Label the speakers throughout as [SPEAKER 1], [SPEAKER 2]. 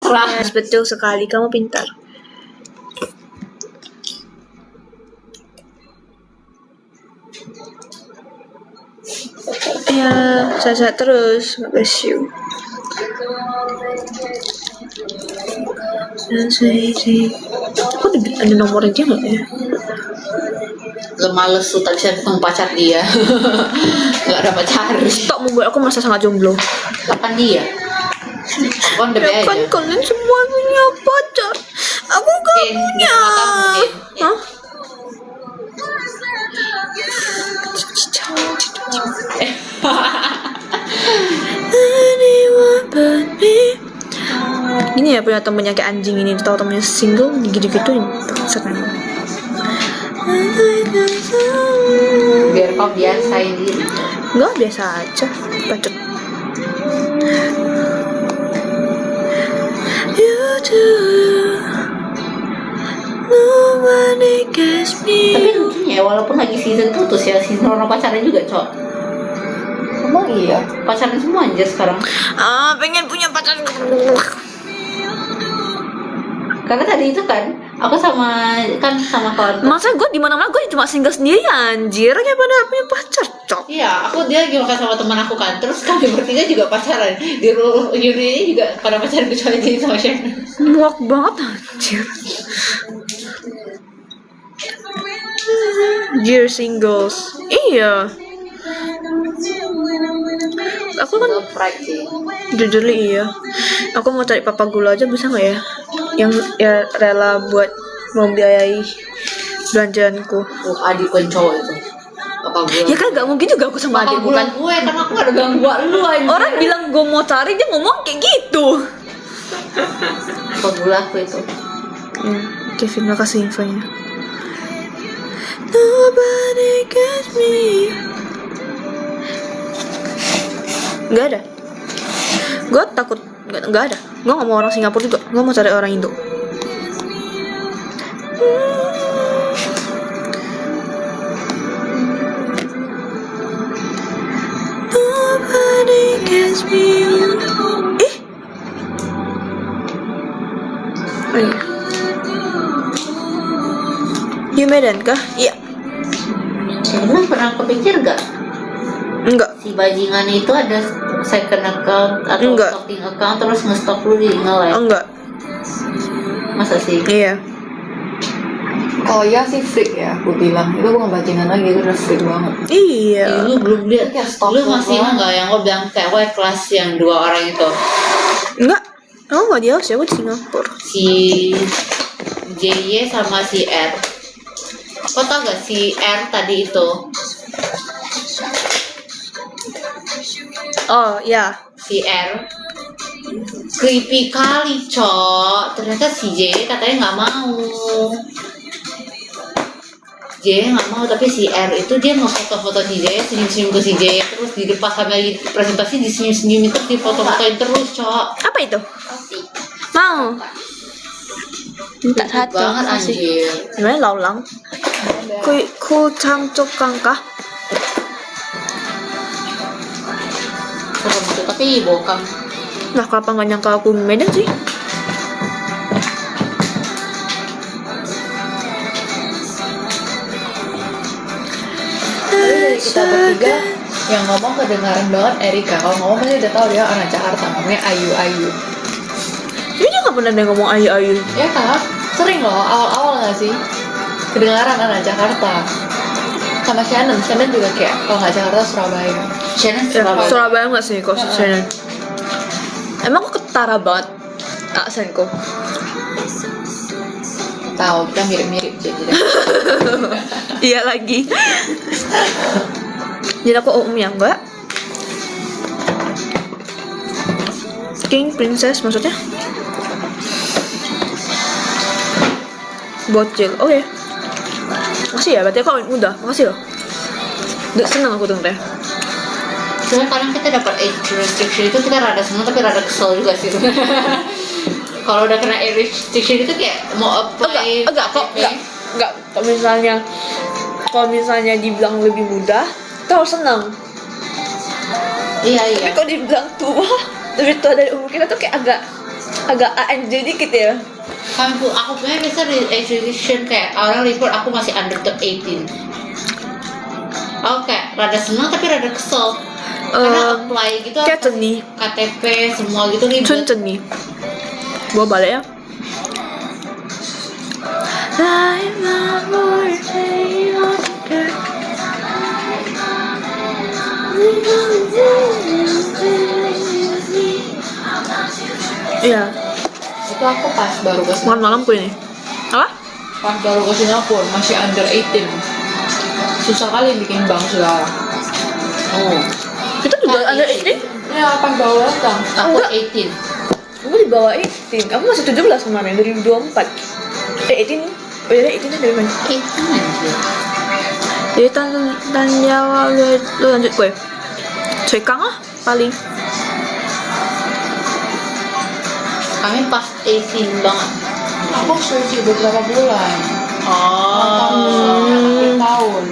[SPEAKER 1] Yes, betul sekali, kamu pintar. Ya, sehat-sehat terus. God bless you. Aku ada nomornya dia nggak ya?
[SPEAKER 2] Lo males tuh tak bisa ketemu pacar dia. Nggak ada pacar.
[SPEAKER 1] Stop membuat aku merasa sangat jomblo.
[SPEAKER 2] Kapan dia? Aku kan udah
[SPEAKER 1] Ya kan
[SPEAKER 2] aja.
[SPEAKER 1] kalian semua punya pacar. Aku gak
[SPEAKER 2] Din,
[SPEAKER 1] punya.
[SPEAKER 2] jangan matamu, Din.
[SPEAKER 1] Hah? Ini ya punya temennya kayak anjing ini, tahu temennya single gitu-gituin. Bangsat memang.
[SPEAKER 2] Biar kau biasain diri.
[SPEAKER 1] Enggak, biasa aja. Bacot. You do. Nobody gets me.
[SPEAKER 2] Tapi lucunya walaupun lagi season putus ya, season orang pacaran juga, Cok.
[SPEAKER 3] Emang iya?
[SPEAKER 2] Pacaran semua anjir sekarang.
[SPEAKER 1] Pengen punya pacar.
[SPEAKER 2] Karena tadi itu kan aku sama kawan.
[SPEAKER 1] Masa gue di mana-mana gue cuma single sendiri anjir, kayak pada punya pacar, cok.
[SPEAKER 2] Iya, aku dia lagi makan sama teman aku kan. Terus kami bertiga juga pacaran. Di Yuri juga pada pacaran kecuali jadi sama Shannon.
[SPEAKER 1] Muak banget anjir. Dear singles. Iya. Aku kan
[SPEAKER 2] Pride sih.
[SPEAKER 1] jujur iya. Aku mau cari papa gula aja bisa nggak ya? Yang ya rela buat membiayai belanjaanku.
[SPEAKER 2] Adik pun cowok itu. Apa gue?
[SPEAKER 1] Ya kan nggak mungkin juga aku sama
[SPEAKER 2] Apa
[SPEAKER 1] adikku
[SPEAKER 2] gue
[SPEAKER 1] kan.
[SPEAKER 2] karena aku gak ada gangguan lu anjir.
[SPEAKER 1] Orang bilang gue mau cari dia ngomong kayak gitu.
[SPEAKER 2] Apa gula aku itu.
[SPEAKER 1] Kevin, makasih infonya. Nobody gets me. Gak ada. Gue takut. Gak ada. Gue gak mau orang Singapura juga. Gue mau cari orang Indo. Nobody gets me. Oh iya. Di Medan kah? Iya.
[SPEAKER 2] Emang pernah kepikir gak
[SPEAKER 1] Enggak.
[SPEAKER 2] si bajingan itu ada second account atau
[SPEAKER 1] Enggak.
[SPEAKER 2] stocking account terus nge-stok lu di nge-like?
[SPEAKER 1] Enggak.
[SPEAKER 2] Masa sih?
[SPEAKER 1] Iya.
[SPEAKER 3] Kalau ya sih freak ya, aku bilang itu bukan bajingan lagi, itu udah freak banget.
[SPEAKER 1] Iya.
[SPEAKER 2] Lu belum lihat
[SPEAKER 3] Ya, stok
[SPEAKER 2] lu
[SPEAKER 3] lu
[SPEAKER 2] masih
[SPEAKER 3] banget.
[SPEAKER 2] enggak yang gue bilang kayak gue kelas yang 2 orang itu
[SPEAKER 1] Enggak. Oh, enggak di Aussie, aku di Singapura.
[SPEAKER 2] si JY sama si R. Kau tau gak si R tadi itu
[SPEAKER 1] Oh, ya.
[SPEAKER 2] si R creepy kali cok. Ternyata si JY katanya nggak mau. JY nggak mau tapi si R itu dia mau foto-foto si JY, senyum-senyum ke si JY terus di depan kamera lagi presentasi disenyum-senyumin terus difoto-fotoin terus cok.
[SPEAKER 1] Apa itu? Mau. Minta
[SPEAKER 2] Creepy
[SPEAKER 1] satu.
[SPEAKER 2] banget
[SPEAKER 1] Kasih.
[SPEAKER 2] anjir.
[SPEAKER 1] Gimana laulang? Ku camcok kangkah.
[SPEAKER 2] Serem tuh tapi bokang.
[SPEAKER 1] Nah, kenapa nggak nyangka aku di Medan sih?
[SPEAKER 3] Tapi dari kita bertiga yang ngomong kedengaran banget Erika. Kalau ngomong pasti udah tahu dia anak Jakarta, namanya Ayu.
[SPEAKER 1] Ini dia nggak pernah ada ngomong ayu-ayu.
[SPEAKER 3] Ya kan? Sering loh, awal-awal nggak sih? Kedengaran anak Jakarta. Sama Shannon juga kayak kalau nggak Jakarta Surabaya.
[SPEAKER 2] Shannon
[SPEAKER 1] Ya,
[SPEAKER 2] Surabaya.
[SPEAKER 1] Surabaya nggak sih kok Shannon? Emang aku ketara banget aksenku.
[SPEAKER 3] Tahu kita mirip-mirip jadi.
[SPEAKER 1] Iya lagi. Jadi aku ya enggak. King princess maksudnya? Bocil. Oh ya. Makasih ya, berarti aku awet muda. Makasih loh. Senang aku dengernya.
[SPEAKER 2] Soalnya kadang kita dapat age restriction itu kita rada senang tapi rada kesel juga sih. Kalau udah kena age restriction itu kayak mau apply
[SPEAKER 1] Enggak.
[SPEAKER 2] KTP.
[SPEAKER 1] Kalau misalnya dibilang lebih muda, kita harus senang.
[SPEAKER 2] Iya.
[SPEAKER 1] Tapi kalau dibilang tua, lebih tua dari umur kita tuh kayak agak Agak ANJ dikit ya.
[SPEAKER 2] Aku punya biasa age restriction kayak orang report aku masih under the 18. Aku kayak rada senang tapi rada kesel. Karena apply gitu
[SPEAKER 1] Kayak ceni.
[SPEAKER 2] KTP semua gitu ribet.
[SPEAKER 1] Cun ceni. Gua balik ya. Iya,
[SPEAKER 3] Itu aku pas baru ke Singapura.
[SPEAKER 1] malam lampu ini. Apa?
[SPEAKER 3] Pas baru ke Singapura masih under 18. Susah kali bikin bank sekarang.
[SPEAKER 2] Oh,
[SPEAKER 1] Itu juga
[SPEAKER 2] Kan
[SPEAKER 1] under 18?
[SPEAKER 3] Ya pas baru datang.
[SPEAKER 2] aku
[SPEAKER 1] Enggak.
[SPEAKER 2] 18.
[SPEAKER 1] Aku di bawah 18. Aku masih 17 kemarin, 2024. 18. Oh iya, 18 dari mana?
[SPEAKER 2] 18 aja.
[SPEAKER 1] Jadi tan Jawa lu lanjut gue. Cekang lah paling.
[SPEAKER 2] Kami pas 18 banget.
[SPEAKER 3] Aku switch beberapa bulan. Akhir tahun.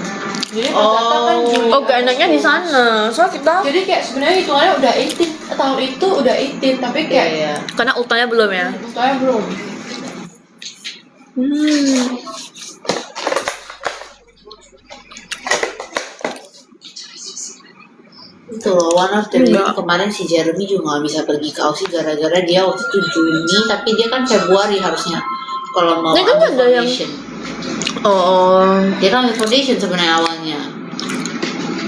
[SPEAKER 3] Jadi pas datang kan Juli.
[SPEAKER 1] Oh, gak enaknya di sana. Soalnya kita
[SPEAKER 3] Jadi kayak sebenarnya hitungannya udah 18 tahun itu udah 18 tapi kayak
[SPEAKER 2] Iya.
[SPEAKER 1] karena ultanya belum ya.
[SPEAKER 3] Untungnya belum.
[SPEAKER 2] Itu loh, one of the reason
[SPEAKER 1] Enggak.
[SPEAKER 2] kemarin si Jeremy juga gak bisa pergi ke Aussie gara-gara dia waktu itu Juni, tapi dia kan Februari harusnya kalau mau
[SPEAKER 1] Ini kan
[SPEAKER 2] ambil
[SPEAKER 1] ada yang-
[SPEAKER 2] foundation.
[SPEAKER 1] Oh.
[SPEAKER 2] Dia kan ambil foundation sebenarnya awalnya,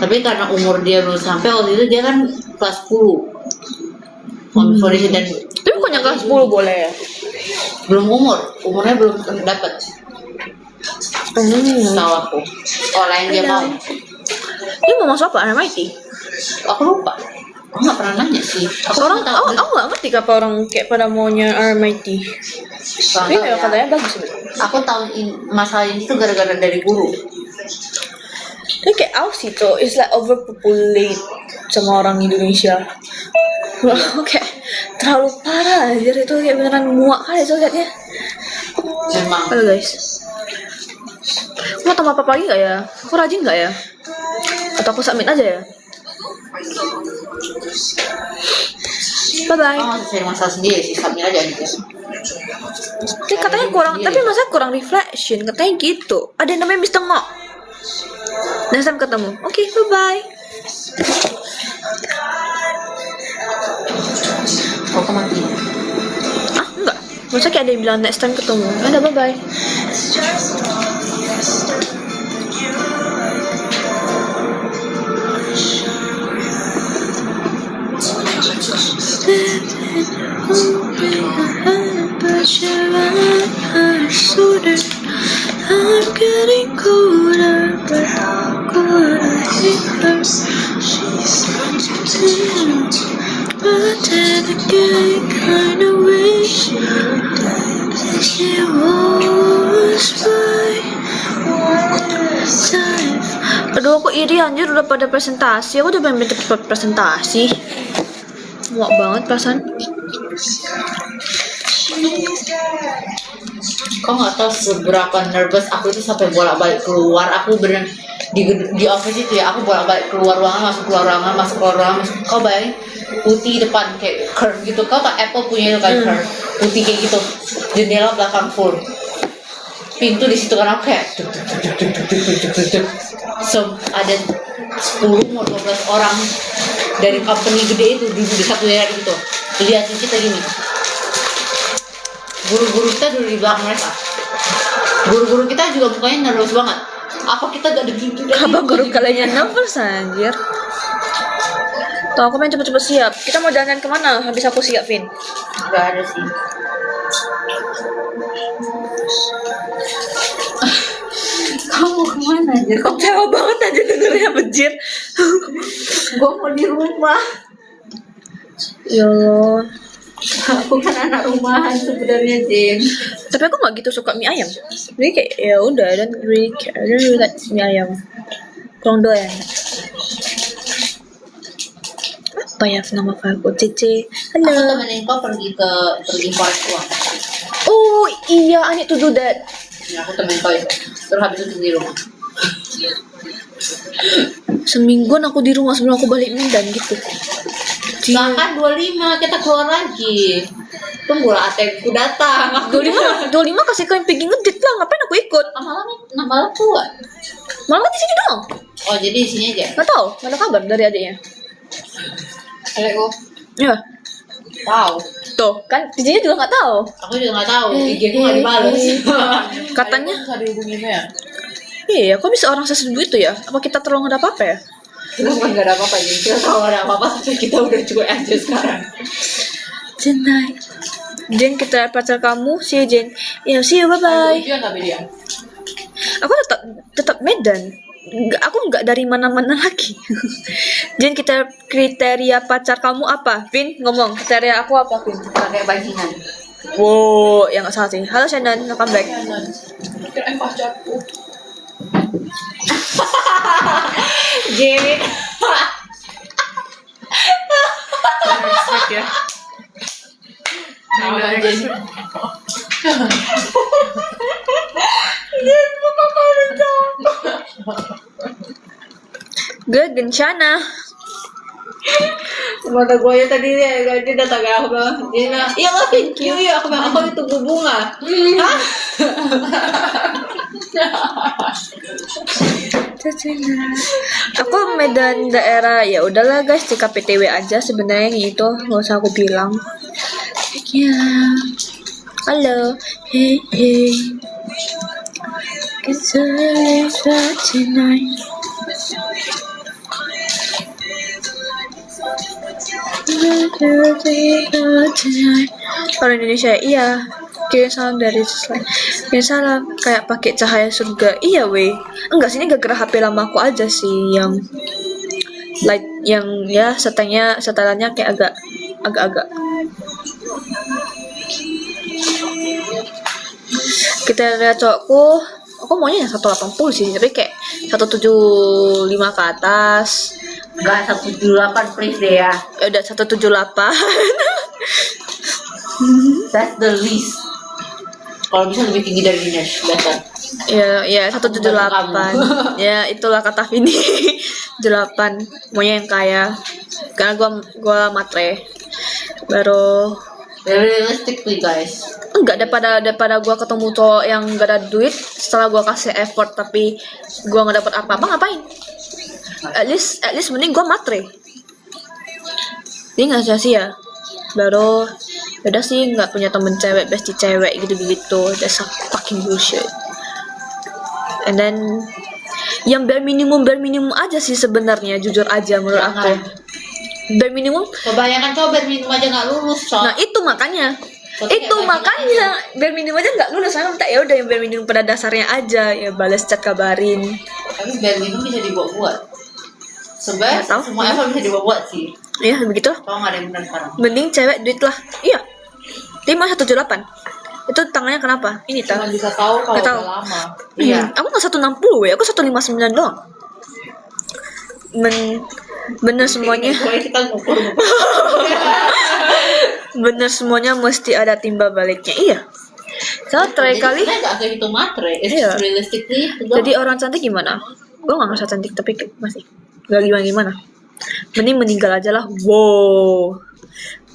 [SPEAKER 2] tapi karena umur dia belum sampai waktu itu dia kan kelas 10 ambil foundation dan
[SPEAKER 1] Tapi bukannya kelas 10 boleh ya?
[SPEAKER 2] belum umurnya belum dapat. Tahu aku sekolah yang dia mau.
[SPEAKER 1] Dia mau masuk apa? RMIT?
[SPEAKER 2] Aku lupa. Aku nggak pernah nanya sih. Aku
[SPEAKER 1] Orang,
[SPEAKER 2] cuma tahu.
[SPEAKER 1] aku gak ngerti kenapa orang kayak pada maunya RMIT.
[SPEAKER 2] Kurang
[SPEAKER 1] Tapi
[SPEAKER 2] tahu
[SPEAKER 1] ya
[SPEAKER 2] ya.
[SPEAKER 1] katanya bagus.
[SPEAKER 2] Aku tahu masalah ini tuh gara-gara dari guru.
[SPEAKER 1] Ini kayak Aussie tuh, it's like overpopulate sama orang Indonesia. Wah, oke, terlalu parah aja itu kayak beneran muak kali itu liatnya.
[SPEAKER 2] Memang.
[SPEAKER 1] Halo guys, mau tambah apa lagi gak ya? Aku rajin gak ya? Atau aku submit aja ya? Bye bye.
[SPEAKER 2] Oh, masih cari masalah sendiri sih, submit aja gitu.
[SPEAKER 1] Tapi katanya kurang, tapi masa kurang reflection, katanya gitu. Ada yang namanya Mr. Ngok. Next time ketemu. Oke, bye bye.
[SPEAKER 2] Kok mati?
[SPEAKER 1] Ah, enggak. Masa kayak ada yang bilang next time ketemu. Ada bye bye. I'm getting colder, but I'm gonna hit her. But then again, kinda wish that she was my time. Aduh, aku iri anjir udah pada presentasi. Aku udah pengen cepet presentasi. Muak banget perasaan.
[SPEAKER 2] Kau nggak tahu seberapa nervous aku itu sampai bolak-balik keluar. Aku bener di office itu ya, aku bolak-balik keluar ruangan, masuk keluar ruangan, masuk keluar ruangan. Kau bayangin putih depan kayak curve gitu. Kau tak Apple punya itu kan curve putih kayak gitu. Jendela belakang full. Pintu di situ kan aku kayak duk, duk, duk, duk, duk, duk, duk, duk, duk, duk. So ada 10 mau 12 orang dari company gede itu duduk di satu daerah gitu. Lihatin kita gini. Guru-guru kita duduk di belakang mereka. Guru-guru kita juga mukanya nervous banget. Apa kita gak duduk
[SPEAKER 1] Apa guru kalian nervous anjir? Tuh aku pengen cepet-cepet siap. Kita mau jalan kemana habis aku siap, Vin?
[SPEAKER 2] Gak ada sih. Kamu kemana aja?
[SPEAKER 1] Kecewa banget aja dengernya bejir.
[SPEAKER 2] Gue mau di rumah.
[SPEAKER 1] Ya Allah.
[SPEAKER 2] Aku kan anak rumahan sebenarnya, Jin.
[SPEAKER 1] Tapi aku gak gitu suka mie ayam. Jadi kayak ya udah, I don't really care. I don't really like mie ayam. Kurang doyan. Apa ya nama aku? Cici.
[SPEAKER 2] Aku
[SPEAKER 1] Halo.
[SPEAKER 2] temenin kau pergi korek uang.
[SPEAKER 1] Oh iya, I need to do that.
[SPEAKER 2] Ya, aku temenin kau itu. Terus habis itu di rumah.
[SPEAKER 1] Semingguan aku di rumah sebelum aku balik Medan gitu.
[SPEAKER 2] Bahkan 25 kita keluar lagi. Tunggulah ATM ku datang.
[SPEAKER 1] 25 kasih kalian pergi ngedit lah, ngapain aku ikut?
[SPEAKER 2] Malam kuat.
[SPEAKER 1] Malah di sini doang.
[SPEAKER 2] Oh jadi di sini aja.
[SPEAKER 1] Nggak tahu, nggak ada kabar dari adiknya.
[SPEAKER 2] Halo.
[SPEAKER 1] Ya,
[SPEAKER 2] Tahu.
[SPEAKER 1] tuh kan di sini juga nggak tahu.
[SPEAKER 2] Aku juga nggak tahu. IG ku nggak dibalas.
[SPEAKER 1] Katanya,
[SPEAKER 3] Bisa dihubunginnya ya?
[SPEAKER 1] iya, kok bisa orang seseribu itu ya? Apa kita terlalu nggak ada apa-apa ya?
[SPEAKER 2] Kita kan nggak ada apa-apa jadi kita tahu ada apa-apa tapi kita udah cuek aja sekarang.
[SPEAKER 1] Tonight. Jen, kita pacar kamu, see you Jen. Ya, see you, bye bye.
[SPEAKER 3] Dia nggak beda.
[SPEAKER 1] Aku tetap Medan. Aku nggak dari mana-mana lagi. Jen, kita kriteria pacar kamu apa? Vin, ngomong kriteria aku apa, Vin?
[SPEAKER 2] Pakai bajingan.
[SPEAKER 1] Wow, yang nggak salah sih. Halo Shannon, welcome back.
[SPEAKER 3] Kirain pacarku.
[SPEAKER 2] Jadi
[SPEAKER 3] Respect ya. Enggak aja.
[SPEAKER 1] Gue Gencana.
[SPEAKER 2] mata gue ya tadi dia datang ke aku bilang dia bilang iya lah thank you ya aku bilang aku tunggu bunga. Hah?
[SPEAKER 1] Aku Medan daerah ya udahlah guys, CKPTW aja sebenarnya itu nggak usah aku bilang. Ya, halo, hey hey, it's a tonight. Orang Indonesia iya. Kirim salam dari Selain. Kirim salam kayak pakai cahaya surga. Iya weh. Enggak sih, ini gara-gara HP lama aku aja sih yang light yang ya setelannya kayak agak kita lihat cowokku. Aku maunya yang 180 sih, tapi kayak 175 ke atas.
[SPEAKER 2] Enggak 178 please deh ya.
[SPEAKER 1] Ya udah 178.
[SPEAKER 2] That's the least. Kalau bisa lebih tinggi dari Dinesh, better.
[SPEAKER 1] Ya 178. Ya itulah kata Vini. 78. Maunya yang kaya. Karena gua matre. Baru
[SPEAKER 2] Realistically guys.
[SPEAKER 1] enggak daripada gua ketemu cowok yang gak ada duit setelah gua kasih effort tapi gua nggak dapat apa-apa, ngapain? At least mending gua matre. Dia nggak sia-sia. Baru udah sih nggak punya temen cewek, bestie cewek gitu. That's a fucking bullshit. And then yang bare minimum aja sih sebenarnya, jujur aja menurut aku. Bare minimum.
[SPEAKER 2] Kebanyakan cowok berminum aja nggak lulus soal.
[SPEAKER 1] Nah itu makanya.
[SPEAKER 2] Tapi
[SPEAKER 1] Itu makanya bare minimum aja nggak lulus. Saya minta ya udah yang bare minimum pada dasarnya aja, ya balas chat, kabarin.
[SPEAKER 2] Tapi berminum bisa dibuat-buat. Sebenarnya
[SPEAKER 1] Nggak tahu.
[SPEAKER 2] semua effort bisa dibuat-buat sih.
[SPEAKER 1] Ya begitu.
[SPEAKER 2] Kalau nggak ada yang benar sekarang.
[SPEAKER 1] Mending cewek duit lah. Iya. 5178. Itu tangannya kenapa? Ini
[SPEAKER 3] Cuma
[SPEAKER 1] tangan.
[SPEAKER 3] bisa tahu kalau
[SPEAKER 1] Nggak tahu.
[SPEAKER 3] udah lama.
[SPEAKER 2] Iya.
[SPEAKER 1] Aku nggak 160 ya, aku 159 doang. Bener semuanya.
[SPEAKER 2] Pokoknya kita ngukur.
[SPEAKER 1] Bener semuanya mesti ada timbal baliknya. Iya. Soalnya terakhir kali.
[SPEAKER 2] Jadi nggak kayak itu matre. It's
[SPEAKER 1] Iya.
[SPEAKER 2] just realistically.
[SPEAKER 1] Jadi orang cantik gimana? Gue nggak ngerasa cantik tapi masih gak gimana. Mending meninggal aja lah. Wow.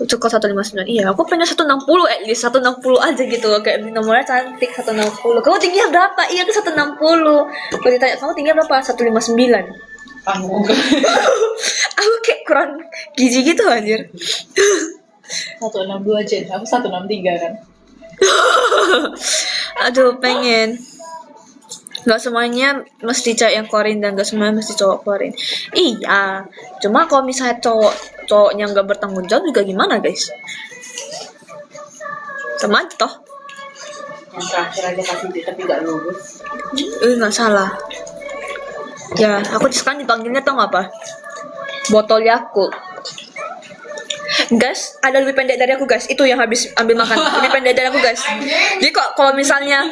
[SPEAKER 1] Cukup 159. Iya, aku pengen 160 at least 160 aja gitu. Kayak nomornya cantik 160. Kamu tingginya berapa? Iya, aku 160. Kalau ditanya kamu tingginya berapa? 159.
[SPEAKER 2] Kamu.
[SPEAKER 1] Aku kayak kurang gizi gitu anjir.
[SPEAKER 3] 162 aja, aku 163 kan.
[SPEAKER 1] Aduh, pengen. Gak semuanya mesti cewek yang keluarin dan gak semuanya mesti cowok keluarin. Iya, cuma kalau misalnya cowoknya gak bertanggung jawab juga gimana guys? Sama aja toh.
[SPEAKER 2] Yang terakhir aja kasih duit tapi nggak lulus.
[SPEAKER 1] Gak salah. Ya, aku sekarang dipanggilnya tau gak apa? Botol Yakult. Guys, ada lebih pendek dari aku guys. Itu yang habis ambil makan. Lebih pendek dari aku guys. Jadi kok kalau misalnya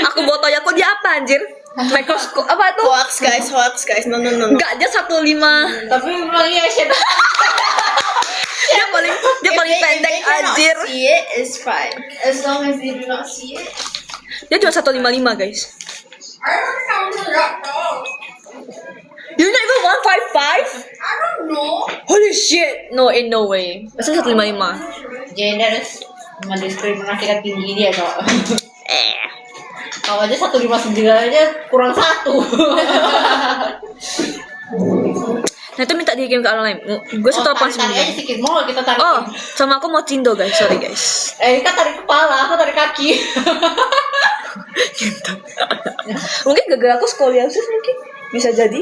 [SPEAKER 1] aku botol Yakult dia apa anjir? Mikroskop apa tuh?
[SPEAKER 4] Hoax guys, no.
[SPEAKER 1] Enggak, dia 15.
[SPEAKER 2] Tapi memang iya sih.
[SPEAKER 1] Dia paling pendek anjir.
[SPEAKER 4] See it is fine as long as they do not see it.
[SPEAKER 1] Dia cuma 155 guys. You're not even 155?
[SPEAKER 4] I don't know.
[SPEAKER 1] Holy shit! No, in no way. Masa 155?
[SPEAKER 2] Gender mendiskriminasikan tinggi dia kok. Kalau aja 159 aja kurang 1.
[SPEAKER 1] Nah itu minta dikirim ke orang lain. Gue 189.
[SPEAKER 2] Tarik aja sedikit mau kita tarik.
[SPEAKER 1] Oh, sama aku mau cindo guys. Sorry guys.
[SPEAKER 2] Kan tarik kepala, aku tarik kaki.
[SPEAKER 1] Mungkin gara-gara aku skoliosis mungkin. Bisa jadi.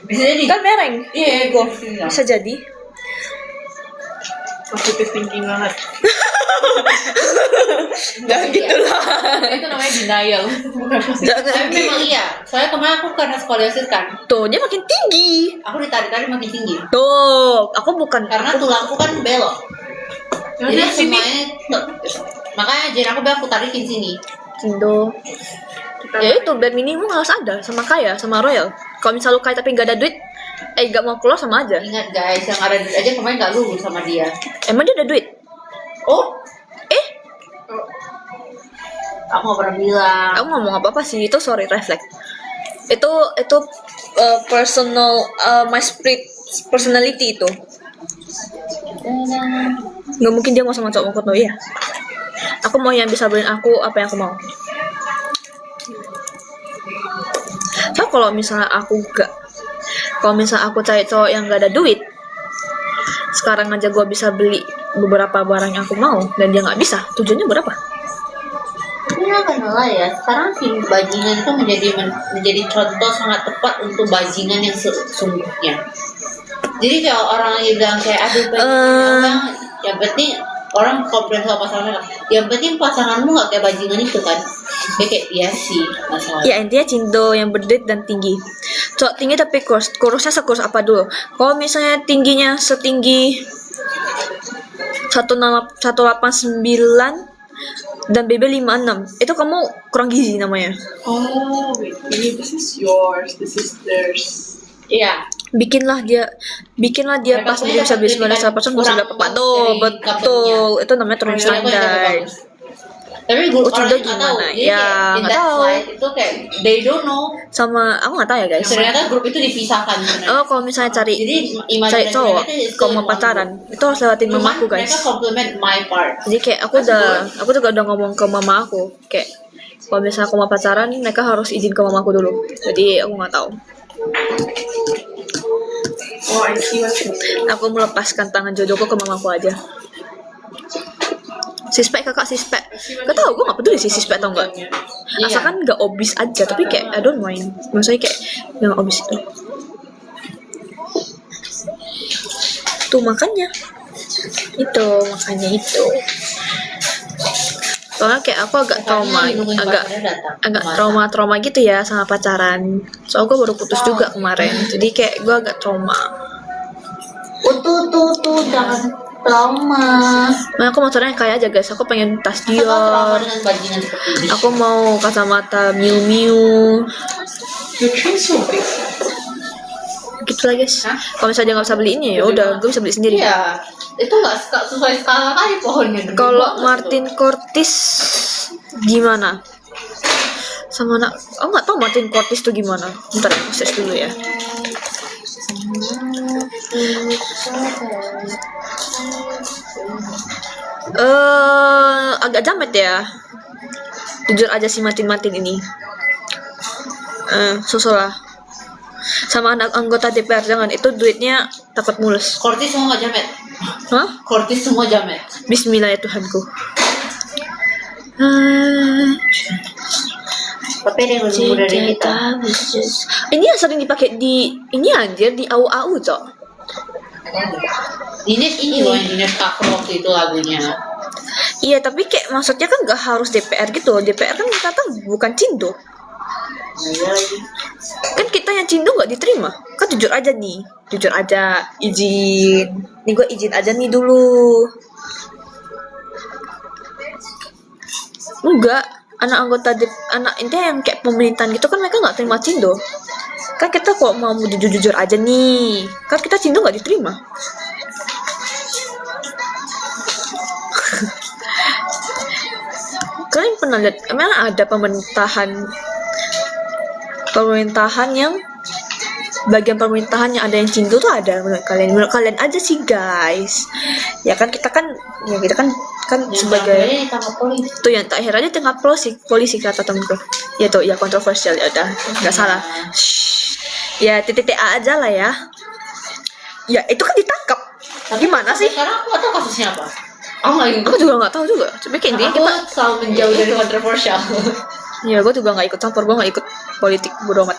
[SPEAKER 2] Bisa jadi.
[SPEAKER 1] Kan mereng.
[SPEAKER 2] Iya,
[SPEAKER 1] Gue.
[SPEAKER 2] bisa.
[SPEAKER 1] Bisa jadi.
[SPEAKER 3] Positive thinking banget.
[SPEAKER 1] Jangan gitu lah.
[SPEAKER 3] Itu namanya denial, bukan positive.
[SPEAKER 1] Jangan
[SPEAKER 2] Tapi
[SPEAKER 1] gitu.
[SPEAKER 2] memang iya. Soalnya kemarin aku karena skoliosis kan,
[SPEAKER 1] Tuh, dia makin tinggi.
[SPEAKER 2] aku ditarik-tarik makin tinggi.
[SPEAKER 1] Tuh, aku bukan.
[SPEAKER 2] Karena tulangku kan belok. Jadi
[SPEAKER 3] Yaudah, sini.
[SPEAKER 2] semuanya makanya jadi aku bilang aku tarikin sini.
[SPEAKER 1] Cindo. Ya itu bare minimum harus ada sama kaya sama royal. Kalau misal lu kaya tapi nggak ada duit, nggak mau keluar sama aja.
[SPEAKER 2] Ingat guys, yang ada duit aja kemarin gak lulus sama dia.
[SPEAKER 1] Emang dia ada duit?
[SPEAKER 2] Oh,
[SPEAKER 1] Eh,
[SPEAKER 2] aku gak pernah bilang.
[SPEAKER 1] aku ngomong apa sih? Itu sorry reflect. Itu personal my spirit personality itu. Nggak mungkin dia mau sama cowok mau ya. Aku mau yang bisa beliin aku apa yang aku mau. So kalau misalnya aku cari cowok yang gak ada duit, sekarang aja gue bisa beli beberapa barang yang aku mau dan dia nggak bisa. Tujuannya berapa?
[SPEAKER 2] Ini akan lah ya. Sekarang si bajingan itu menjadi contoh sangat tepat untuk bajingan yang sesungguhnya. Jadi kalau orang yang bilang kayak aduh bajingan, yang penting orang komplain sama pasangannya. Yang penting pasanganmu nggak kayak bajingan itu kan. Dia kayak dia sih masalah.
[SPEAKER 1] Ya intinya cindo yang berduit dan tinggi. Cowok tinggi tapi kurusnya sekurus apa dulu? Kalau misalnya tingginya setinggi 189 dan BB 56, itu kamu kurang gizi namanya.
[SPEAKER 3] Oh, wait, ini this is yours, this is theirs.
[SPEAKER 2] Iya.
[SPEAKER 1] Bikinlah dia
[SPEAKER 2] Mereka
[SPEAKER 1] pas
[SPEAKER 2] punya
[SPEAKER 1] dia bisa beli
[SPEAKER 2] dapat
[SPEAKER 1] 900%
[SPEAKER 2] kurang
[SPEAKER 1] bisa dapat betul
[SPEAKER 2] dari
[SPEAKER 1] betul itu namanya turun
[SPEAKER 2] Mereka punya dapat
[SPEAKER 1] standar.
[SPEAKER 2] bagus. Tapi gue
[SPEAKER 1] Cindo
[SPEAKER 2] orang nggak tahu.
[SPEAKER 1] gimana?
[SPEAKER 2] Jadi
[SPEAKER 1] Ya,
[SPEAKER 2] kayak in
[SPEAKER 1] nggak
[SPEAKER 2] that
[SPEAKER 1] tahu.
[SPEAKER 2] slide itu kayak they don't know.
[SPEAKER 1] Sama aku nggak tahu ya guys.
[SPEAKER 2] Ternyata grup itu dipisahkan sebenarnya.
[SPEAKER 1] Oh kalau misalnya cari
[SPEAKER 2] Jadi
[SPEAKER 1] cari
[SPEAKER 2] imajinasi
[SPEAKER 1] cowok
[SPEAKER 2] mereka itu
[SPEAKER 1] kalau mau
[SPEAKER 2] in one
[SPEAKER 1] pacaran
[SPEAKER 2] group.
[SPEAKER 1] itu harus lewatin
[SPEAKER 2] Cuman
[SPEAKER 1] mamaku guys.
[SPEAKER 2] mereka compliment my part.
[SPEAKER 1] Jadi kayak aku juga udah ngomong ke mama aku kayak kalau misalnya aku mau pacaran mereka harus izin ke mamaku dulu. Jadi aku nggak tahu.
[SPEAKER 3] Oh, I see what you mean.
[SPEAKER 1] Aku melepaskan tangan jodohku ke mamaku aja. Sispek kakak sispek. Gak tau gue gak peduli sih sispek atau enggak.
[SPEAKER 2] Iya.
[SPEAKER 1] Asalkan gak obis aja. Tapi kayak I don't mind. Maksudnya kayak gak obis itu. Tuh makanya itu. Soalnya kayak aku agak trauma, agak trauma gitu ya sama pacaran. Soalnya gue baru putus juga kemarin, jadi kayak gue agak trauma.
[SPEAKER 2] Tuh jangan trauma.
[SPEAKER 1] Nah aku motornya kayak aja guys, aku pengen tas
[SPEAKER 2] Masa kau trauma
[SPEAKER 1] Dior,
[SPEAKER 2] dengan bajingan seperti ini?
[SPEAKER 1] aku mau kacamata Miu Miu,
[SPEAKER 3] Your tree's so big.
[SPEAKER 1] gitu lah guys.
[SPEAKER 2] Hah?
[SPEAKER 1] Kalau misalnya dia nggak bisa beli ini ya udah, gue bisa beli sendiri.
[SPEAKER 2] Iya, itu nggak sesuai skala kali pohonnya. Gede
[SPEAKER 1] Kalau
[SPEAKER 2] banget
[SPEAKER 1] Martin Curtis gimana? Sama anak, aku nggak tahu Martin Curtis tuh gimana. Bentar aku search dulu ya. Agak jamet ya. Jujur aja si Martin ini. Susul lah. Sama anak anggota DPR jangan, itu duitnya takut mulus.
[SPEAKER 2] tuh. Kortis semua nggak jamet.
[SPEAKER 1] Hah?
[SPEAKER 2] Kortis semua jamet.
[SPEAKER 1] Bismillah ya Tuhanku.
[SPEAKER 2] Tapi ada yang lebih muda dari kita.
[SPEAKER 1] Ini yang sering dipakai di ini anjir di AU cok.
[SPEAKER 2] Dinet ini loh yang Dinet cover waktu itu lagunya.
[SPEAKER 1] Iya tapi kayak maksudnya kan gak harus DPR gitu. DPR kan kata bukan cindo.
[SPEAKER 2] Iya lagi.
[SPEAKER 1] Kan kita yang cindo gak diterima. Kan jujur aja nih. Jujur aja izin. Nih gue izin aja nih dulu. Enggak. Anak anggota anak intinya yang kayak pemerintahan gitu kan mereka gak terima cindo. Kan kita kok mau jujur aja nih. Kan kita cindo gak diterima. Kalian pernah lihat emang ada pemerintahan yang bagian pemerintahan yang ada yang cinta tuh ada menurut kalian aja sih guys. Ya kan kita kan sebagai tuh yang terakhir aja tengah polisi kata temenku. Ya tuh ya kontroversial ya udah nggak salah. Shh. Ya titik A aja lah ya. Ya itu kan ditangkap. Gimana sih?
[SPEAKER 2] Sekarang aku gak tahu kasusnya apa.
[SPEAKER 1] Aku juga nggak tahu juga. Tapi kayak intinya
[SPEAKER 2] Aku
[SPEAKER 1] kita
[SPEAKER 2] selalu menjauh dari kontroversial.
[SPEAKER 1] ya gue juga nggak ikut campur, gue nggak ikut politik, bodo amat.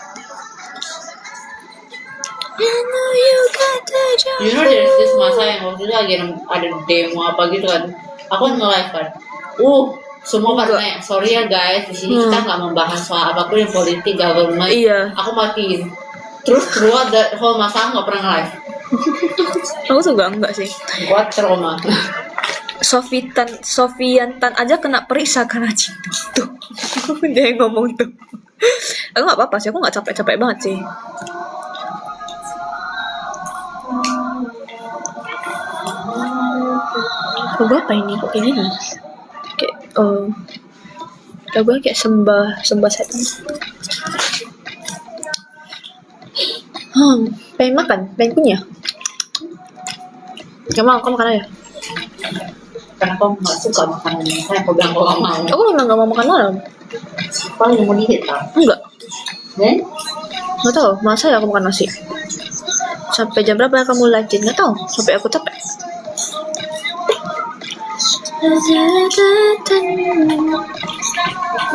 [SPEAKER 2] You know there's this masa yang waktu itu lagi ada demo apa gitu kan. Aku nge-live kan. Semua pada nanya, sorry ya guys, di sini kita nggak membahas soal apapun yang politik, government.
[SPEAKER 1] Iya.
[SPEAKER 2] Aku matiin. Terus keluar dari whole masa nggak pernah nge-live.
[SPEAKER 1] Aku juga enggak sih.
[SPEAKER 2] Buat trauma.
[SPEAKER 1] Sofiantan aja kena periksa karena cinta tuh. Dia yang ngomong tuh. Aku nggak apa-apa sih, aku nggak capek-capek banget sih. Lagu apa ini kok kayak gini? Kayak lagu kayak sembah setan. Pengen makan, pengen punya. Gak mau, kamu makan aja.
[SPEAKER 2] Karena aku nggak suka makanan ini. Saya aku bilang aku nggak mau.
[SPEAKER 1] Aku memang gak mau makan malam.
[SPEAKER 2] Kalau yang mau diet kan?
[SPEAKER 1] Enggak,
[SPEAKER 2] Dan
[SPEAKER 1] gak tau. Masa ya aku makan nasi? Sampai jam berapa kamu lanjut? Gak tau. Sampai aku capek.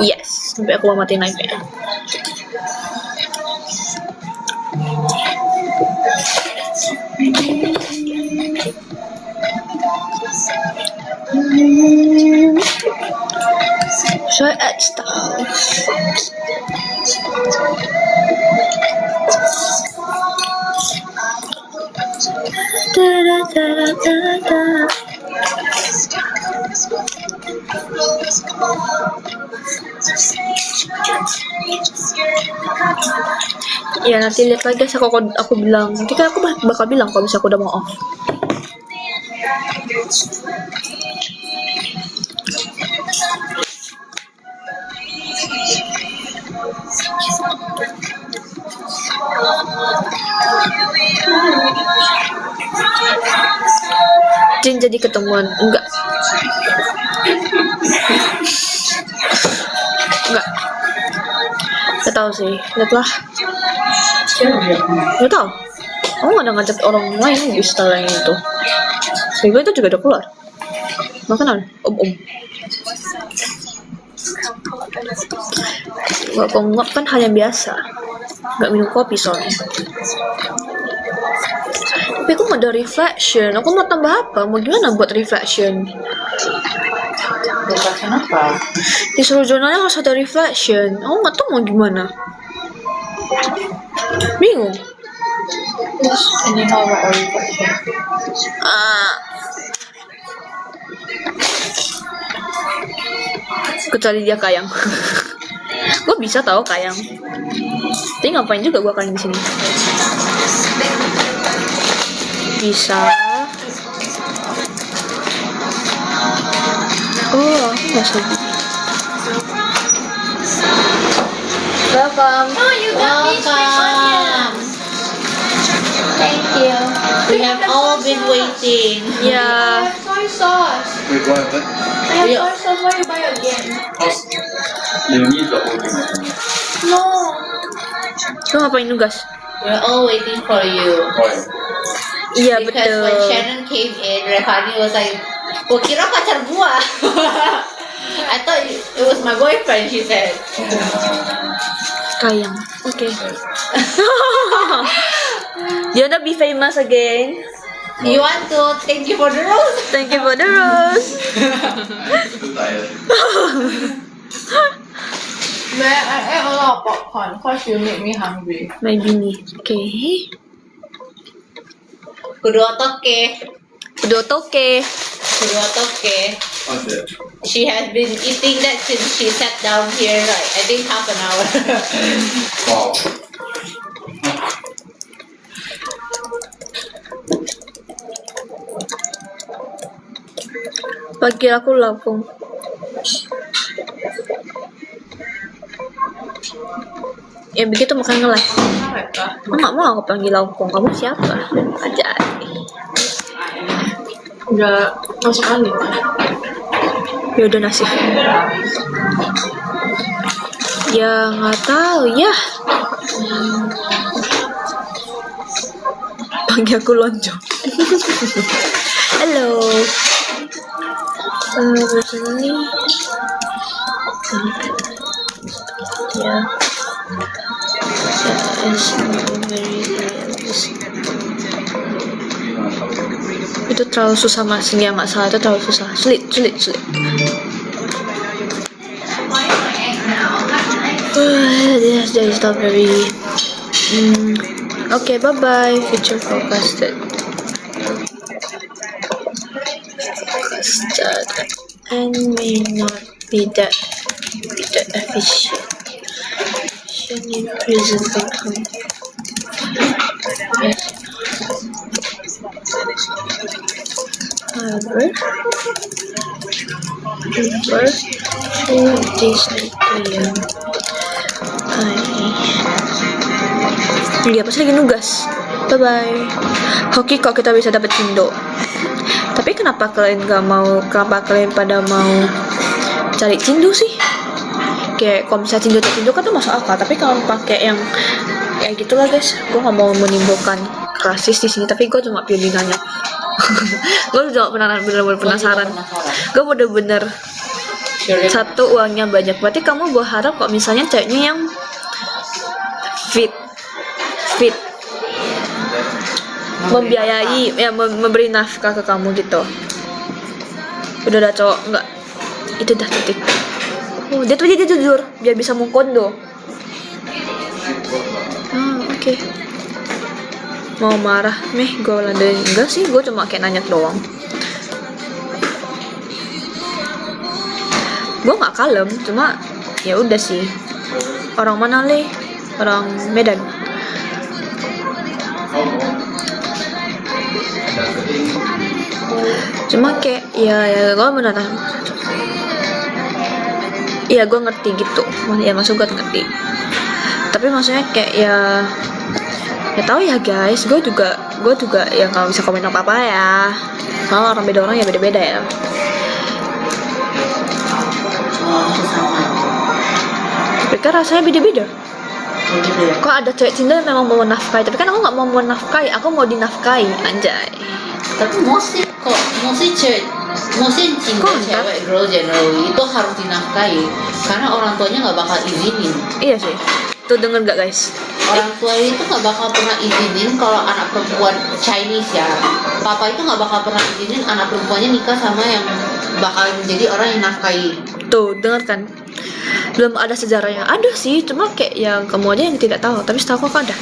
[SPEAKER 1] Yes, sampai aku mau matiin live-nya. Saya tahu. Ya nanti lihat lagi aku bilang. Nanti kan aku bakal bilang kalau misalnya aku udah mau off. Jin jadi ketemuan enggak tahu sih, lihatlah. Nggak tahu, aku nggak ada ngajak orang lain di setelah yang itu. Gue itu juga udah keluar. Makanan om nggak kongok kan hal yang biasa, nggak minum kopi soalnya. Tapi aku mau ada reflection. Aku mau tambah apa? Mau gimana buat reflection?
[SPEAKER 2] Reflection apa?
[SPEAKER 1] Disuruh jurnalnya harus ada reflection. Aku nggak tahu mau gimana. Bingung.
[SPEAKER 2] Anyhow, what are reflection?
[SPEAKER 1] Kecuali dia kayang. Gue bisa tahu kayang. Tapi ngapain juga gue kayang di sini? Bisa. Oh, aku nggak sedih. Welcome.
[SPEAKER 4] Oh, you got me sweet onions. Thank you.
[SPEAKER 2] We have all been waiting.
[SPEAKER 1] Ya.
[SPEAKER 4] Soy sauce.
[SPEAKER 5] Wait, what?
[SPEAKER 4] I have
[SPEAKER 2] Yeah.
[SPEAKER 4] soy sauce. Why you buy again?
[SPEAKER 5] You need the whole thing.
[SPEAKER 4] No.
[SPEAKER 1] Lu ngapain nugas?
[SPEAKER 2] We're all waiting for you.
[SPEAKER 5] Why?
[SPEAKER 1] Iya
[SPEAKER 2] Because when
[SPEAKER 1] betul.
[SPEAKER 2] Shannon came in, Rehani was like, "Gua kira pacar gua." I thought it was my boyfriend, she said.
[SPEAKER 1] Kayang. Oke. You wanna be famous again?
[SPEAKER 2] You want to thank you for the rose?
[SPEAKER 1] Thank you for the rose.
[SPEAKER 5] Tired.
[SPEAKER 3] Man, I ate a lot of popcorn because you make me hungry.
[SPEAKER 1] Maybe nih. Oke.
[SPEAKER 2] Kedua toke.
[SPEAKER 1] Udah oke.
[SPEAKER 2] Kedua toke.
[SPEAKER 5] What's it?
[SPEAKER 2] She has been eating that since she sat down here, like, I think half an hour.
[SPEAKER 5] Wow.
[SPEAKER 1] Pagi aku lapung. Ya begitu makanya nge-live. Nggak mau aku panggil Lampung. Kamu siapa? Aja.
[SPEAKER 3] Udah masuk angin.
[SPEAKER 1] Ya udah nasi. Ya nggak tahu ya. Panggil aku lonjong. Halo. Ini. Ya. Itu terlalu susah mas, ya nggak salah, itu terlalu susah, sulit. That is not very. Okay, bye bye. Future forecasted. And may not be that efficient. In present income. Yes. However, to this nuclear dia pasti lagi nugas. Bye bye. Hoki kok kita bisa dapat Cindo. Tapi kenapa kalian pada mau cari Cindo sih? Kayak kalau misalnya Cindo kan tuh masuk akal. Tapi kalau pakai yang kayak gitulah guys, gue nggak mau menimbulkan rasis di sini. Tapi gue cuma pilih nanya. Gue cuma bener-bener penasaran. Gue bener-bener satu uangnya banyak. Berarti kamu gue harap kok misalnya ceweknya yang fit membiayai ya memberi nafkah ke kamu gitu. Udah ada cowok enggak? Itu dah titik. Oh, dia tidur biar bisa mengkondo. Oke. Mau marah gue landain enggak sih, gue cuma kayak nanya doang. Gue nggak kalem, cuma ya udah sih. Orang mana le? Orang Medan. Cuma kayak ya gue beneran. Iya gue ngerti gitu. Ya maksud gue ngerti. Tapi maksudnya kayak ya tahu ya guys. Gue juga ya nggak bisa komen apa ya. Soalnya orang beda orang ya beda-beda ya. Mereka rasanya beda-beda. Kok ada cewek Cinta yang memang mau menafkahi, tapi kan aku nggak mau menafkahi, aku mau dinafkahi, anjay.
[SPEAKER 2] Tapi mostly cinta cewek girl generally itu harus dinafkahi karena orang tuanya nggak bakal izinin.
[SPEAKER 1] Iya sih. Tuh denger gak guys?
[SPEAKER 2] Orang tua itu nggak bakal pernah izinin kalau anak perempuan Chinese ya. Papa itu nggak bakal pernah izinin anak perempuannya nikah sama yang bakal menjadi orang yang nafkahi.
[SPEAKER 1] Tuh denger kan? Belum ada sejarahnya. Ada sih, cuma kayak yang kamu aja yang tidak tahu. Tapi setahu aku ada.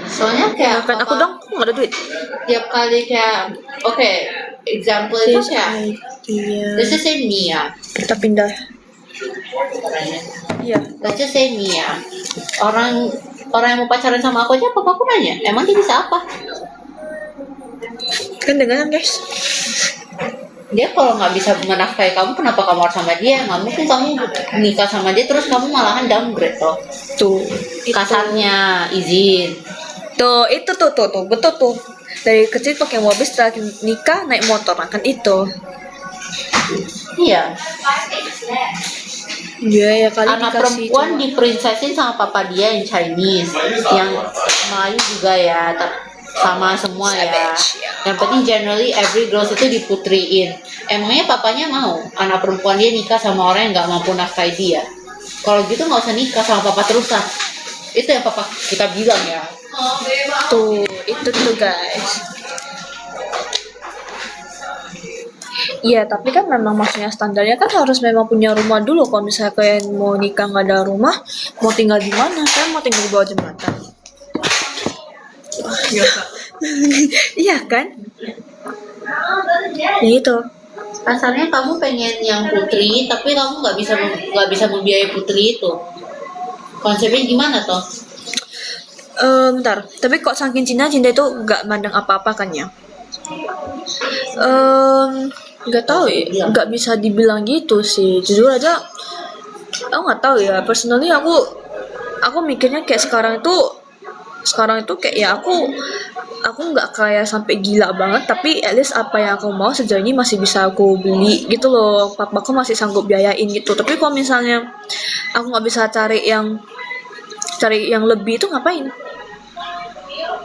[SPEAKER 2] Soalnya kayak
[SPEAKER 1] Kan aku dong, aku nggak ada duit.
[SPEAKER 2] Tiap kali kayak example itu kayak let's just say Mia.
[SPEAKER 1] Kita pindah. Iya.
[SPEAKER 2] Let's just say Mia. Orang yang mau pacaran sama aku aja papa aku nanya, emang dia bisa apa?
[SPEAKER 1] Kan dengeran guys.
[SPEAKER 2] Dia kalau nggak bisa menafkahi kamu, kenapa kamu harus sama dia? Nggak mungkin kamu nikah sama dia terus kamu malahan downgrade toh.
[SPEAKER 1] Tuh.
[SPEAKER 2] Kasarnya izin.
[SPEAKER 1] Tuh, itu tuh, betul tuh. Dari kecil pakai mobil, setelah nikah naik motor, kan itu.
[SPEAKER 2] Iya.
[SPEAKER 1] Iya ya kali
[SPEAKER 2] Anak perempuan diprinsesin sama papa dia yang Chinese, yang Melayu juga ya, sama semua ya. Yang penting generally every girls itu diputriin. Emangnya papanya mau anak perempuan dia nikah sama orang yang nggak mampu nafkahi dia? Kalau gitu nggak usah nikah sama papa terusan. Itu yang papa kita bilang ya.
[SPEAKER 1] Tuh, itu tuh guys. Iya, tapi kan memang maksudnya standarnya kan harus memang punya rumah dulu. Kalau misalnya kalian mau nikah nggak ada rumah, mau tinggal di mana? Saya mau tinggal di bawah jembatan. Iya kan? Ya itu.
[SPEAKER 2] Kasarnya kamu pengen yang putri, tapi kamu nggak bisa membiayai putri itu. Konsepnya gimana toh?
[SPEAKER 1] Bentar. Tapi kok saking cinta itu nggak mandang apa-apa kan ya? Nggak tahu ya, nggak bisa dibilang gitu sih. Jujur aja, aku nggak tahu ya. Personally aku aku mikirnya kayak sekarang itu kayak ya aku nggak kayak sampai gila banget, tapi at least apa yang aku mau sejauh ini masih bisa aku beli gitu loh. Papaku masih sanggup biayain gitu. Tapi kalau misalnya aku nggak bisa cari yang lebih itu ngapain?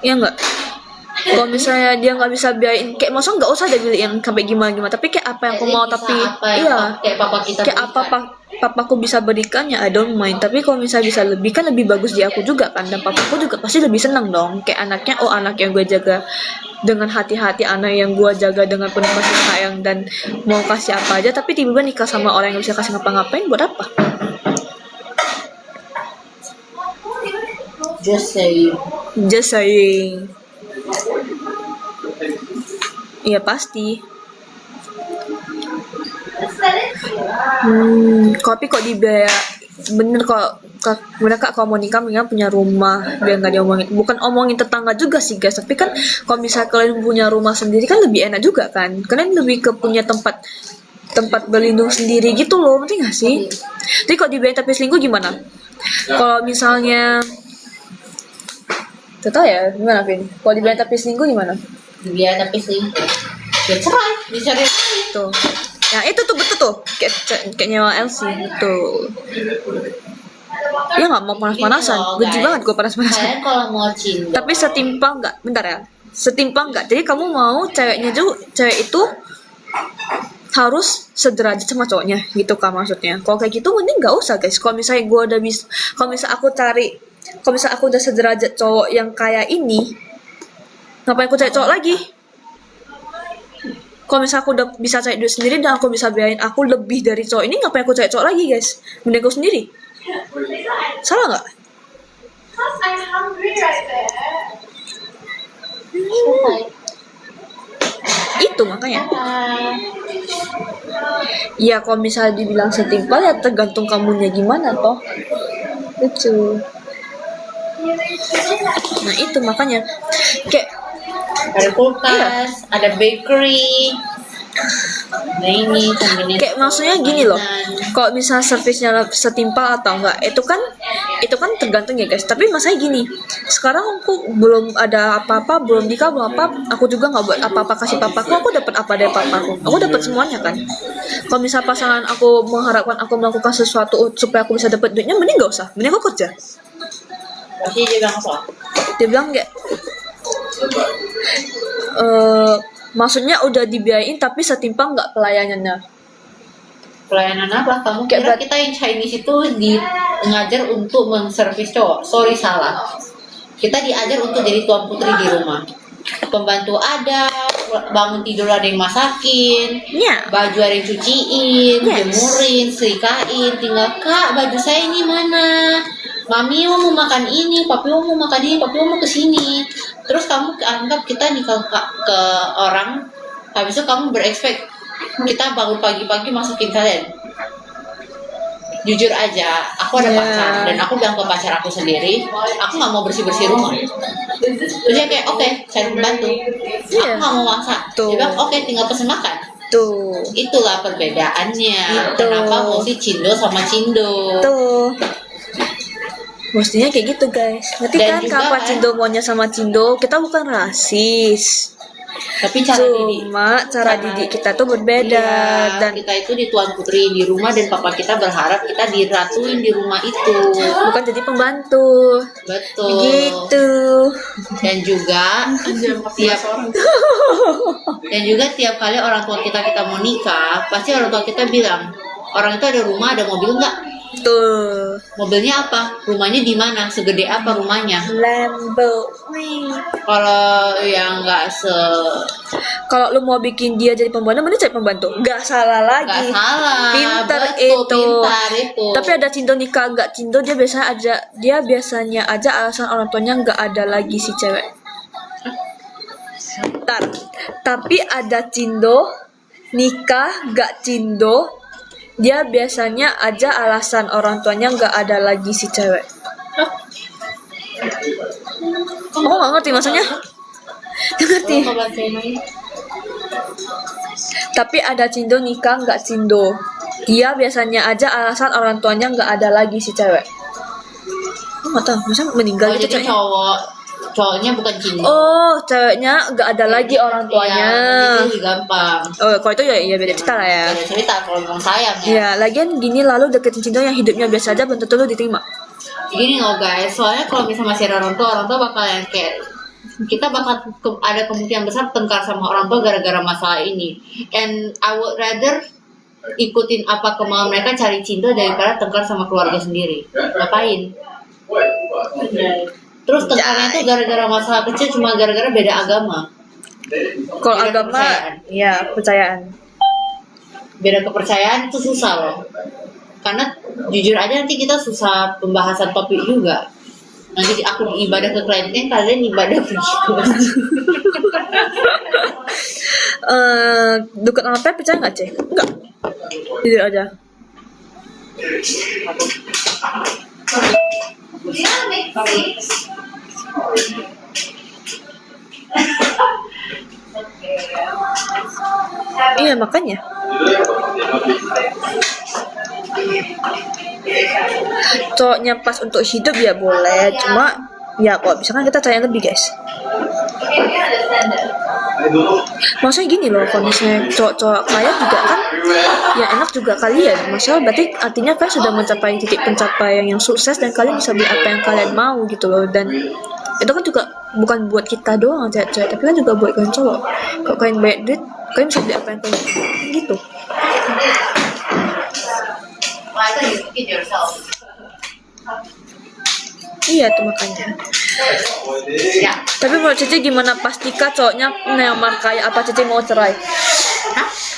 [SPEAKER 1] Ya nggak. Kalau misalnya dia nggak bisa biayain, kayak maksudnya nggak usah dia beli yang sampai gimana, tapi kayak apa yang aku mau,
[SPEAKER 2] Bisa
[SPEAKER 1] tapi
[SPEAKER 2] apa yang
[SPEAKER 1] iya,
[SPEAKER 2] kayak papa kita
[SPEAKER 1] kayak apa
[SPEAKER 2] berikan.
[SPEAKER 1] papaku bisa berikan ya I don't mind. Tapi kalau misalnya bisa lebih kan lebih bagus di aku juga kan, dan papaku juga pasti lebih senang dong, kayak anaknya, oh anak yang gue jaga dengan hati-hati, anak yang gue jaga dengan penuh kasih sayang dan mau kasih apa aja, tapi tiba-tiba nikah sama orang yang gak bisa kasih ngapa-ngapain, buat apa?
[SPEAKER 2] Just say
[SPEAKER 1] Just saying. Iya pasti. Tapi kok dibiaya bener kak kalau mau nikah mendingan punya rumah biar nggak diomongin, bukan omongin tetangga juga sih guys, tapi kan kalau misalnya kalian punya rumah sendiri kan lebih enak juga kan, kalian lebih ke punya tempat berlindung sendiri gitu loh, ngerti nggak sih? Jadi kalau dibiayain tapi selingkuh gimana? Kalau misalnya tahu ya gimana Vin? Kalau dibiayain tapi selingkuh gimana?
[SPEAKER 2] dia tapi selingkuh. Ya cerai, dicari lagi.
[SPEAKER 1] Tuh. Ya itu tuh betul tuh kayak nyawa Elsie betul. Ya nggak mau panas-panasan,
[SPEAKER 2] Gitu loh,
[SPEAKER 1] benci
[SPEAKER 2] guys.
[SPEAKER 1] banget gue panas-panasan.
[SPEAKER 2] Kalian kalau mau cinta,
[SPEAKER 1] Tapi setimpal nggak? Bentar ya, setimpal nggak? Jadi kamu mau cewek itu harus sederajat sama cowoknya gitu kan maksudnya? Kalau kayak gitu mending nggak usah guys. Kalau misalnya gue udah bisa, kalau misalnya aku udah sederajat cowok yang kayak ini, ngapain aku cari cowok lagi? Kalau misalnya aku udah bisa cari duit sendiri dan aku bisa biayain aku lebih dari cowok ini, ngapain aku cari cowok lagi guys? Mending aku sendiri. Salah nggak? Itu makanya. Ya kalau misalnya dibilang setimpal ya tergantung kamunya gimana toh. Lucu. Nah itu makanya kayak
[SPEAKER 2] ada kulkas, ada bakery. Nah ini convenience
[SPEAKER 1] kayak maksudnya gini loh,
[SPEAKER 2] mainan.
[SPEAKER 1] kalau misalnya servisnya setimpal atau enggak itu kan tergantung ya guys. Tapi masalahnya gini, sekarang aku belum ada apa-apa, belum nikah, belum apa, aku juga nggak buat apa-apa kasih papaku, aku dapat apa dari papaku? Aku dapat semuanya kan. Kalau misal pasangan aku mengharapkan aku melakukan sesuatu supaya aku bisa dapat duitnya, mending nggak usah, mending aku kerja.
[SPEAKER 2] Pasti dia bilang apa?
[SPEAKER 1] Dia bilang kayak maksudnya udah dibiayain tapi setimpal nggak pelayanannya.
[SPEAKER 2] Pelayanan apa? Kamu
[SPEAKER 1] Kayak
[SPEAKER 2] kira kita yang Chinese itu ngajar untuk menservis cowok? Sorry, salah. Kita diajar untuk jadi tuan putri di rumah. Pembantu ada, bangun tidur ada yang masakin,
[SPEAKER 1] Ya.
[SPEAKER 2] baju ada yang cuciin,
[SPEAKER 1] Yes.
[SPEAKER 2] jemurin, serikain. Tinggal, kak, baju saya ini mana? Mami mau makan ini, papi mau makan ini, papi mau kesini. Terus kamu anggap kita nikah ke orang, habis itu kamu berekspek kita bangun pagi-pagi masakin kalian. Jujur aja, aku ada
[SPEAKER 1] Ya.
[SPEAKER 2] pacar dan aku bilang ke pacar aku sendiri, aku nggak mau bersih-bersih rumah. Terus dia kayak, oke, cari pembantu.
[SPEAKER 1] Iya.
[SPEAKER 2] Aku nggak mau masak.
[SPEAKER 1] Tuh.
[SPEAKER 2] Dia bilang, oke, tinggal pesen makan.
[SPEAKER 1] Tuh.
[SPEAKER 2] Itulah perbedaannya.
[SPEAKER 1] Gitu.
[SPEAKER 2] Kenapa mesti cindo sama cindo?
[SPEAKER 1] Tuh. Mestinya kayak gitu guys. Ngerti
[SPEAKER 2] Dan
[SPEAKER 1] kan
[SPEAKER 2] juga
[SPEAKER 1] kenapa
[SPEAKER 2] kan-
[SPEAKER 1] Cindo maunya sama Cindo? Kita bukan rasis.
[SPEAKER 2] Tapi cara didik.
[SPEAKER 1] Cuma cara didik kita tuh berbeda.
[SPEAKER 2] Iya,
[SPEAKER 1] Dan
[SPEAKER 2] kita itu dituan putri di rumah dan papa kita berharap kita diratuin di rumah itu.
[SPEAKER 1] bukan jadi pembantu.
[SPEAKER 2] Betul.
[SPEAKER 1] Gitu.
[SPEAKER 2] Dan juga tiap tiap kali orang tua kita mau nikah, pasti orang tua kita bilang, orang itu ada rumah, ada mobil nggak?
[SPEAKER 1] Tuh.
[SPEAKER 2] Mobilnya apa? Rumahnya di mana? Segede apa rumahnya?
[SPEAKER 1] Lambo.
[SPEAKER 2] Kalau yang nggak
[SPEAKER 1] Kalau lu mau bikin dia jadi pembantu, mending cari pembantu. Gak salah lagi.
[SPEAKER 2] nggak salah.
[SPEAKER 1] Pintar
[SPEAKER 2] Betul,
[SPEAKER 1] itu.
[SPEAKER 2] pintar itu.
[SPEAKER 1] Tapi ada Cindo nikah nggak Cindo, dia biasanya aja alasan orang tuanya nggak ada lagi si cewek. Ntar. Tapi ada Cindo nikah nggak Cindo, dia biasanya aja alasan orang tuanya nggak ada lagi si cewek. Oh nggak ngerti maksudnya? Nggak ngerti.
[SPEAKER 2] Kalau bacain lagi.
[SPEAKER 1] Tapi ada Cindo nikah nggak Cindo, dia biasanya aja alasan orang tuanya nggak ada lagi si cewek. Aku nggak tahu, masa meninggal gitu
[SPEAKER 2] jadi
[SPEAKER 1] ceweknya.
[SPEAKER 2] cowoknya bukan Cindo.
[SPEAKER 1] Oh, ceweknya nggak ada lagi orang tuanya.
[SPEAKER 2] Iya, jadi gammpang.
[SPEAKER 1] Oh, kalau itu ya beda cerita lah ya.
[SPEAKER 2] Beda cerita kalau memang sayang ya.
[SPEAKER 1] Ya, lagian gini lalu deketin Cindo yang hidupnya biasa aja belum tentu lu diterima.
[SPEAKER 2] Gini loh guys, soalnya kalau misalnya masih ada orang tua bakal yang kayak kita bakal ada kemungkinan besar tengkar sama orang tua gara-gara masalah ini. And I would rather ikutin apa kemauan mereka cari cinta daripada tengkar sama keluarga sendiri. Ngapain? Terus tengkarnya tuh gara-gara masalah kecil cuma gara-gara beda agama.
[SPEAKER 1] Kalau
[SPEAKER 2] Beda
[SPEAKER 1] agama,
[SPEAKER 2] kepercayaan.
[SPEAKER 1] ya kepercayaan.
[SPEAKER 2] Beda kepercayaan itu susah loh. Karena jujur aja nanti kita susah pembahasan topik juga. Nanti aku ibadah ke kliennya, kalian ibadah pergi ke masjid.
[SPEAKER 1] Dukun sama Pep percaya nggak Cek? Enggak. Jujur aja. Iya makanya. Cowoknya pas untuk hidup ya boleh, cuma ya kok misalkan kita tanya lebih guys. Maksudnya gini loh, kalau misalnya cowok-cowok kaya juga kan yang enak juga kalian. Maksudnya berarti artinya kalian sudah mencapai titik pencapaian yang sukses dan kalian bisa beli apa yang kalian mau gitu loh. Dan itu kan juga bukan buat kita doang cewek-cewek, tapi kan juga buat kalian cowok. Kalau kalian banyak duit, kalian bisa beli apa yang kalian mau gitu. Iya tuh makanya.
[SPEAKER 2] Ya,
[SPEAKER 1] Tapi menurut Cici gimana pastika cowoknya nyamar kaya apa Cici mau cerai?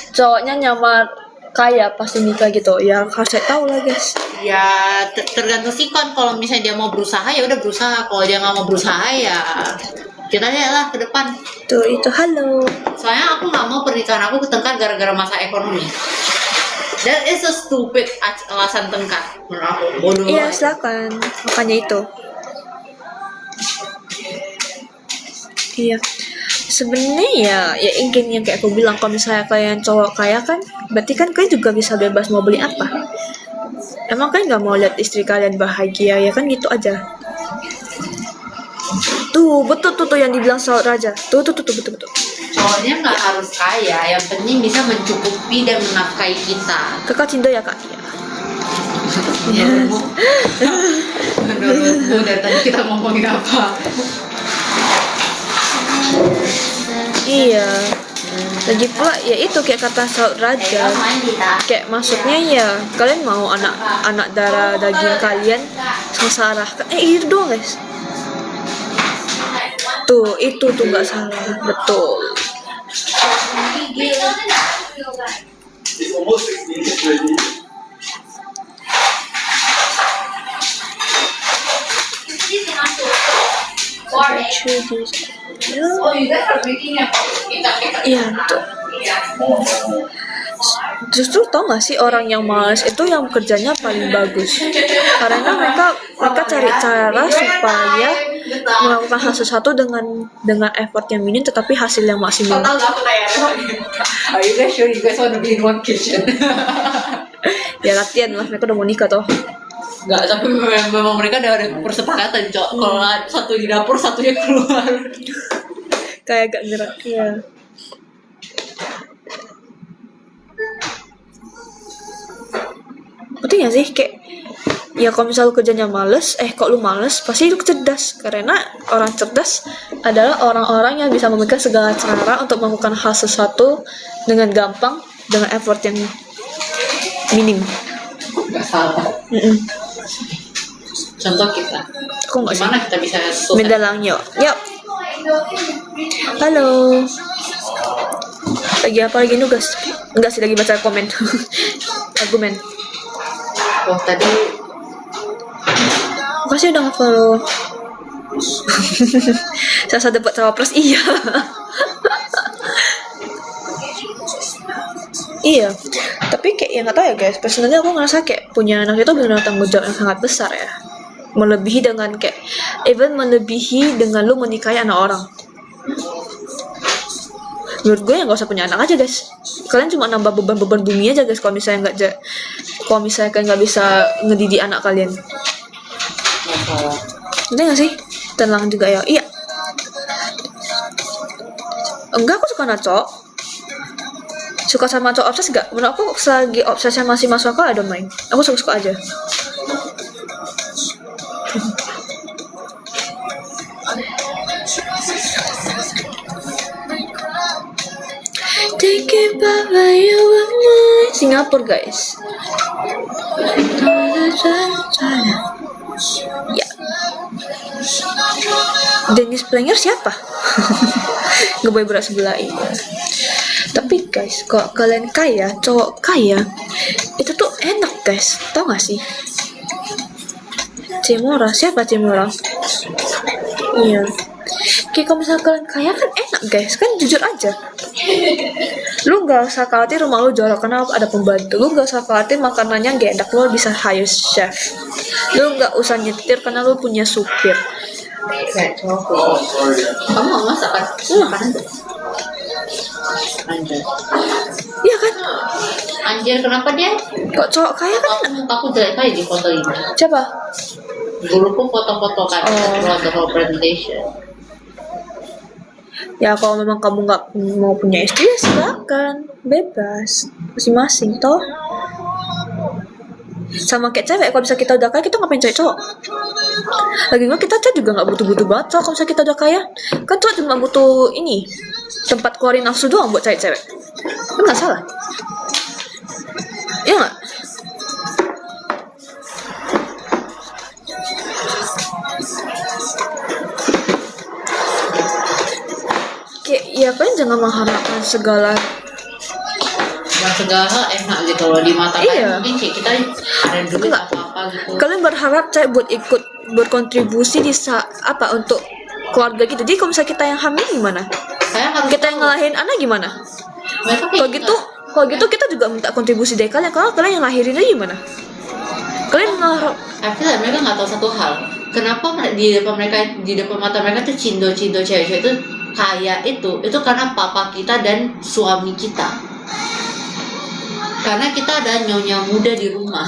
[SPEAKER 1] Cowoknya nyamar kaya pasti nikah gitu. Ya harus saya tahu lah guys.
[SPEAKER 2] ya tergantung sikon. Kalau misalnya dia mau berusaha ya udah berusaha. Kalau dia nggak mau berusaha ya kita lihat lah ke depan.
[SPEAKER 1] Tuh itu halo.
[SPEAKER 2] Soalnya aku nggak mau pernikahan aku ketengkar gara-gara masalah ekonomi. That is a stupid alasan tengkar menurut aku. Bodoh.
[SPEAKER 1] Iya silakan. Makanya itu. Iya. Sebenarnya ya ingin yang kayak aku bilang, kalau misalnya kalian cowok kaya kan, berarti kan kalian juga bisa bebas mau beli apa. Emang kalian nggak mau lihat istri kalian bahagia ya kan gitu aja. Tuh betul tuh yang dibilang Saud Raja. Tuh betul.
[SPEAKER 2] Cowoknya nggak harus kaya, yang penting bisa mencukupi dan menafkahi kita.
[SPEAKER 1] Kakak Cindo ya kak. Iya.
[SPEAKER 2] Menurutmu dari tadi kita ngomongin apa?
[SPEAKER 1] Iya. Lagi pula ya itu kayak kata Saud Raja. Kayak maksudnya ya kalian mau anak darah daging kalian sengsara. Itu doang guys. Tuh itu tuh nggak salah betul.
[SPEAKER 5] It's almost 6 minutes already.
[SPEAKER 2] Oh, you guys are making a
[SPEAKER 1] Iya tuh. Justru tau gak sih orang yang malas itu yang kerjanya paling bagus. Karena mereka cari cara supaya melakukan hal sesuatu dengan effort yang minim tetapi hasil yang maksimal.
[SPEAKER 2] Total gak aku tanya. Are you guys sure you guys want to be in one kitchen?
[SPEAKER 1] Ya latihan lah, mereka udah mau nikah toh.
[SPEAKER 2] Enggak, tapi memang mereka udah ada persepakatan, Cok. Kalau satu di dapur, satunya keluar.
[SPEAKER 1] Kayak gak gerak. Iya. Betul gak sih kayak ya kalau misalnya lu kerjanya males, kok lu males, pasti lu cerdas. Karena orang cerdas adalah orang-orang yang bisa memikirkan segala cara untuk melakukan hal sesuatu dengan gampang, dengan effort yang minim.
[SPEAKER 2] Gak salah. Contoh kita.
[SPEAKER 1] Aku nggak sih.
[SPEAKER 2] Gimana kita bisa sukses?
[SPEAKER 1] Mendalang yuk. Halo. Lagi apa lagi nugas? Enggak sih, lagi baca komen. Argumen.
[SPEAKER 2] Oh, tadi
[SPEAKER 1] Makasih udah nge-follow. Saya dapat cawapres iya. Iya, tapi kayak ya nggak tahu ya guys. Personally aku ngerasa kayak punya anak itu benar-benar tanggung jawab yang sangat besar ya. Melebihi dengan kayak melebihi dengan lu menikahi anak orang. Menurut gue ya nggak usah punya anak aja guys. Kalian cuma nambah beban bumi aja guys. Kalau misalnya kalian nggak bisa ngedidik anak kalian.
[SPEAKER 2] masalah.
[SPEAKER 1] Ngerti gak sih? Tenang juga ya. Iya. Enggak, aku suka cowok. Suka sama cowok obses gak? Menurut aku selagi obsesnya masih masuk akal, I don't mind. Aku suka-suka aja. Take it back where you were mine. Singapura guys. Ya. Dennis Planger siapa? Gak boleh berat sebelah ini. Tapi guys, kalau kalian kaya, cowok kaya, itu tuh enak guys. Tau gak sih? Cimora, siapa Cimora? Iya. Kayak kalau misalnya kalian kaya kan enak guys, kan jujur aja. Lu gak usah khawatir rumah lu jorok karena ada pembantu. Lu gak usah khawatir makanannya gak enak, lu bisa hire chef. Lu gak usah nyetir karena lu punya supir.
[SPEAKER 2] Kayak cowok. Kamu mau masak kan? Makan tuh. Anjir.
[SPEAKER 1] Iya kan?
[SPEAKER 2] Anjir, kenapa dia?
[SPEAKER 1] Kok cowok kaya kan enak.
[SPEAKER 2] Aku jelek kali di foto ini.
[SPEAKER 1] Siapa?
[SPEAKER 2] Guruku foto-foto kan
[SPEAKER 1] Oh.
[SPEAKER 2] the whole presentation.
[SPEAKER 1] Ya kalau memang kamu nggak mau punya istri ya silakan, bebas, masing-masing toh. Sama kayak cewek, kalau bisa kita udah kaya kita ngapain cewek cowok? Lagi nggak kita cewek juga nggak butuh-butuh banget cowok kalau bisa kita udah kaya. Kan cowok cuma butuh ini tempat keluarin nafsu doang buat cewek-cewek. Kan nggak salah. Iya nggak? Kayak ya kalian jangan mengharapkan segala.
[SPEAKER 2] Dan segala hal enak gitu loh di mata
[SPEAKER 1] Iya.
[SPEAKER 2] kalian. Mungkin kayak kita ada duit
[SPEAKER 1] Enggak.
[SPEAKER 2] apa-apa gitu.
[SPEAKER 1] Kalian berharap cewek buat ikut berkontribusi di apa untuk keluarga gitu. Jadi kalau misalnya kita yang hamil gimana?
[SPEAKER 2] Saya harus
[SPEAKER 1] Kita yang ngelahirin anak gimana?
[SPEAKER 2] mereka kayak
[SPEAKER 1] Kalau gitu kita juga minta kontribusi dari kalian. Kalau kalian yang lahirin aja gimana? Kalian ngeharap
[SPEAKER 2] Tapi lah mereka nggak tahu satu hal. Kenapa di depan mata mereka tuh cindo-cindo cewek-cewek itu kaya itu karena papa kita dan suami kita. Karena kita ada nyonya muda di rumah.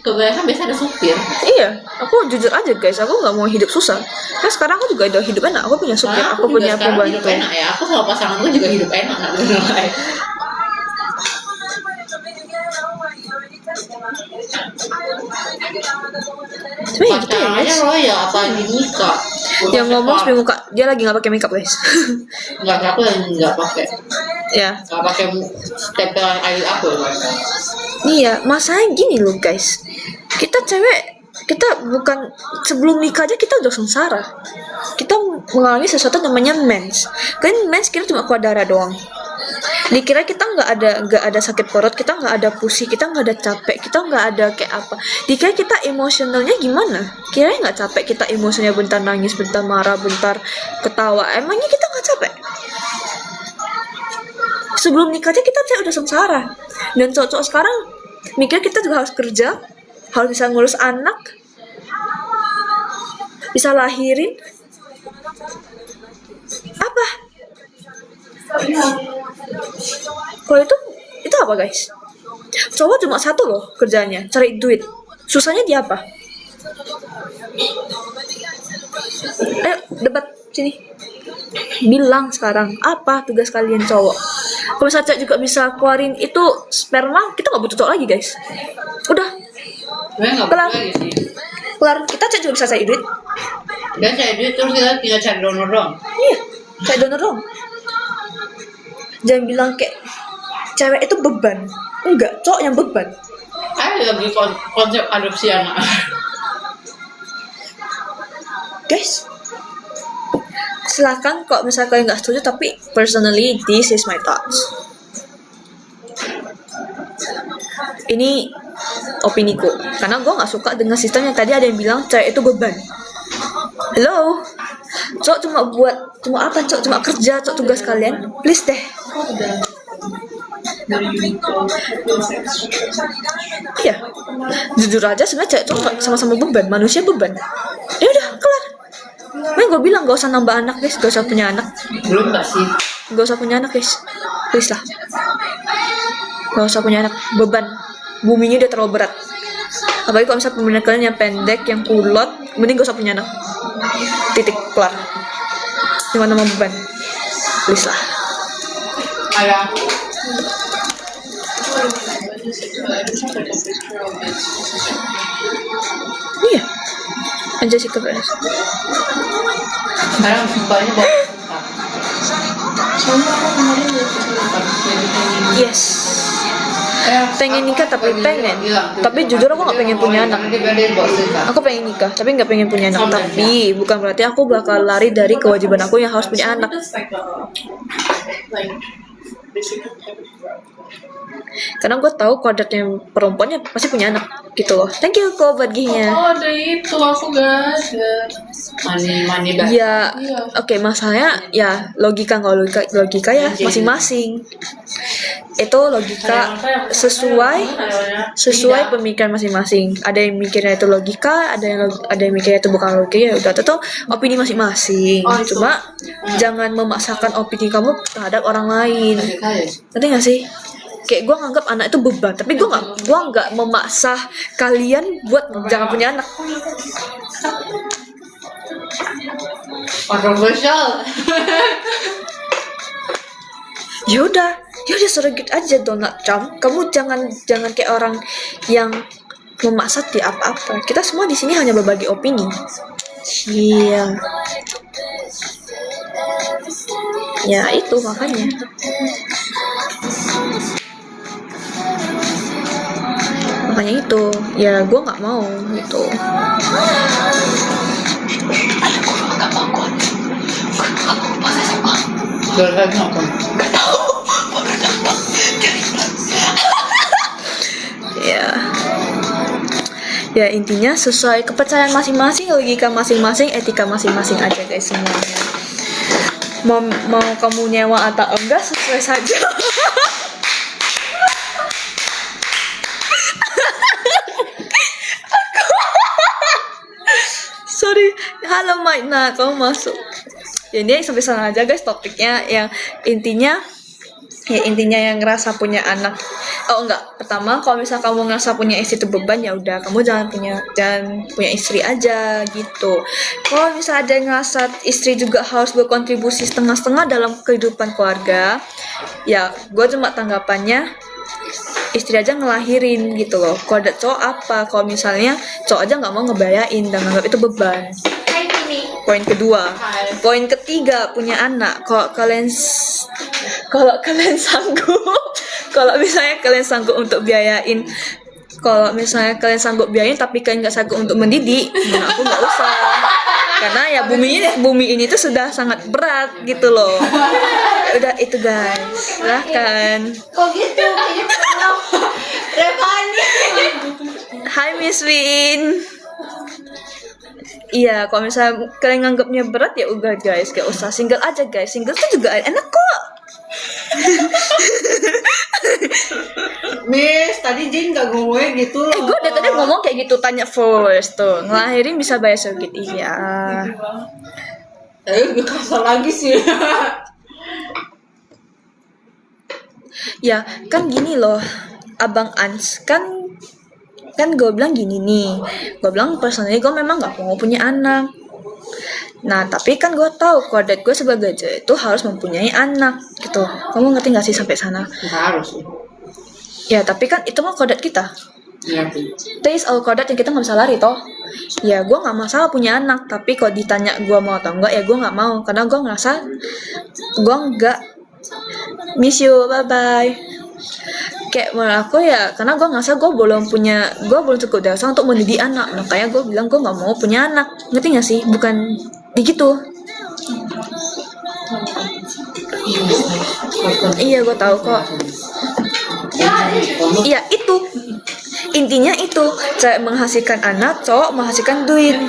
[SPEAKER 2] Kebanyakan biasa ada supir.
[SPEAKER 1] iya, aku jujur aja guys, aku nggak mau hidup susah. Kan sekarang aku juga udah hidup enak, aku punya supir,
[SPEAKER 2] Karena
[SPEAKER 1] aku
[SPEAKER 2] juga
[SPEAKER 1] punya
[SPEAKER 2] sekarang hidup
[SPEAKER 1] pembantu.
[SPEAKER 2] enak ya. Aku sama pasanganku juga hidup enak nggak bener lain.
[SPEAKER 1] Cuma ya gitu ya
[SPEAKER 2] Pacarannya
[SPEAKER 1] guys.
[SPEAKER 2] royal apalagi nikah.
[SPEAKER 1] Yang ngomong sambil muka dia lagi nggak pakai makeup guys.
[SPEAKER 2] Nggak, aku yang nggak pakai.
[SPEAKER 1] Ya,
[SPEAKER 2] Nggak pakai tempelan air aku.
[SPEAKER 1] iya, masalahnya gini loh guys. Kita cewek, kita bukan sebelum nikah aja kita udah sengsara. Kita mengalami sesuatu namanya mens. Kan mens kita cuma keluar darah doang. Dikira kita nggak ada sakit perut, kita nggak ada pusing, kita nggak ada capek, kita nggak ada kayak apa. Dikira kita emosionalnya gimana? Kira nggak capek kita emosinya bentar nangis, bentar marah, bentar ketawa. Emangnya kita nggak capek? Sebelum nikah aja kita udah sengsara. Dan cowok-cowok sekarang mikir kita juga harus kerja, harus bisa ngurus anak, bisa lahirin. Apa? Kalau itu apa guys? Cowok cuma satu loh kerjanya, cari duit. Susahnya dia apa? Ayo debat sini. Bilang sekarang apa tugas kalian cowok? Kalau misalnya cewek juga bisa keluarin itu sperma, kita nggak butuh cowok lagi guys. Udah,
[SPEAKER 2] Sebenarnya nggak
[SPEAKER 1] Kelar.
[SPEAKER 2] boleh lagi sih.
[SPEAKER 1] kelar. Kita cewek juga bisa cari duit.
[SPEAKER 2] Dan cari duit terus kita tinggal cari donor dong.
[SPEAKER 1] Iya, cari donor dong. Jangan bilang kayak cewek itu beban. Enggak, cowok yang beban.
[SPEAKER 2] Ayo lagi konsep adopsi anak.
[SPEAKER 1] Guys, silakan kok misalnya kalian nggak setuju, tapi personally this is my thoughts. Ini opiniku, karena gue nggak suka dengan sistem yang tadi ada yang bilang cewek itu beban. Hello, cowok cuma apa? Cowok cuma kerja, cowok tugas kalian. Please deh. Iya, jujur aja sebenarnya cewek cowok sama-sama beban, manusia beban. Ya udah kelar. Makanya gue bilang gak usah nambah anak guys, gak usah punya anak,
[SPEAKER 2] Belum nggak sih?
[SPEAKER 1] gak usah punya anak guys, please lah. Gak usah punya anak, beban. Buminya udah terlalu berat. Apalagi kalau misalnya pemikiran kalian yang pendek, yang kulot, mending gak usah punya anak. Titik, kelar. Cuma nama beban. Please lah.
[SPEAKER 2] Ayah.
[SPEAKER 1] Iya. Jessica Perez.
[SPEAKER 2] Sekarang banyak bawa.
[SPEAKER 3] Soalnya aku kemarin udah cerita.
[SPEAKER 1] Yes. Pengen nikah tapi pengen. Tapi jujur aku gak pengen punya anak. Aku pengen nikah tapi gak pengen punya anak. Tapi bukan berarti aku bakal lari dari kewajiban aku yang harus punya anak. Karena gue tahu kodratnya perempuannya pasti punya anak gitu loh. Thank you kok baginya.
[SPEAKER 3] Oh, ada itu aku gak ada.
[SPEAKER 2] Mani dah.
[SPEAKER 1] Ya, oke, masalahnya ya logika nggak logika ya masing-masing. Itu logika sesuai pemikiran masing-masing. Ada yang mikirnya itu logika, ada yang mikirnya itu bukan logika. Ya udah, itu opini masing-masing. Cuma jangan memaksakan opini kamu terhadap orang lain. Ngerti nggak sih? Kayak gue nganggap anak itu beban, tapi gue nggak memaksa kalian buat jangan punya anak.
[SPEAKER 2] Kontroversial.
[SPEAKER 1] Yaudah surrogate aja Donald Trump. Kamu jangan kayak orang yang memaksa di apa-apa. Kita semua di sini hanya berbagi opini. Iya. Ya itu makanya. Makanya itu, ya gue nggak mau gitu. Ya intinya sesuai kepercayaan masing-masing, logika masing-masing, etika masing-masing aja guys semuanya. Mau kamu nyewa atau enggak sesuai saja. Sorry, halo Maina, kamu masuk. Ya ini sampai sana aja guys topiknya, yang intinya yang ngerasa punya anak. Oh enggak, pertama kalau misal kamu ngerasa punya istri itu beban, ya udah kamu jangan punya istri aja gitu. Kalau misal ada yang ngerasa istri juga harus berkontribusi setengah-setengah dalam kehidupan keluarga, ya gue cuma tanggapannya istri aja ngelahirin gitu loh. Kalau ada cowok apa, kalau misalnya cowok aja nggak mau ngebayain dan nganggap itu beban. Poin kedua. Poin ketiga, punya anak. Kalau kalian sanggup, kalau misalnya kalian sanggup untuk biayain, kalau misalnya kalian sanggup biayain tapi kalian nggak sanggup untuk mendidik, aku nggak usah. Karena ya bumi ini tuh sudah sangat berat gitu loh. Udah itu guys, silahkan.
[SPEAKER 4] Kok gitu? Revani.
[SPEAKER 1] Hai Miss Win. Iya, kalau misalnya kalian nganggapnya berat ya udah guys, gak usah, single aja guys. Single tuh juga enak kok.
[SPEAKER 2] Miss, tadi Jin gak ngomongnya gitu loh.
[SPEAKER 1] Gue dari tadi ngomong kayak gitu, tanya first tuh. Ngelahirin bisa bayar surrogate, iya.
[SPEAKER 2] Gue kasar lagi sih.
[SPEAKER 1] Ya, kan gini loh. Abang Ans, kan gue bilang gini nih. Gue bilang personally gue memang gak mau punya anak. Nah, tapi kan gue tahu kodrat gue sebagai cewek itu harus mempunyai anak gitu. Kamu ngerti gak sih sampai sana?
[SPEAKER 2] Harus.
[SPEAKER 1] Ya, tapi kan itu mah kodrat kita.
[SPEAKER 2] Iya.
[SPEAKER 1] Itu is all kodrat yang kita nggak bisa lari toh. Ya, gue nggak masalah punya anak, tapi kalau ditanya gue mau atau enggak, ya gue nggak mau karena gue ngerasa gue nggak. Miss you, bye bye. Kayak menurut aku ya, karena gue ngerasa gue belum cukup dewasa untuk mendidik anak. Makanya gue bilang gue nggak mau punya anak. Ngerti nggak sih? Bukan begitu. Iya, gue tahu kok. Iya itu. Intinya itu, cewek menghasilkan anak, cowok menghasilkan duit.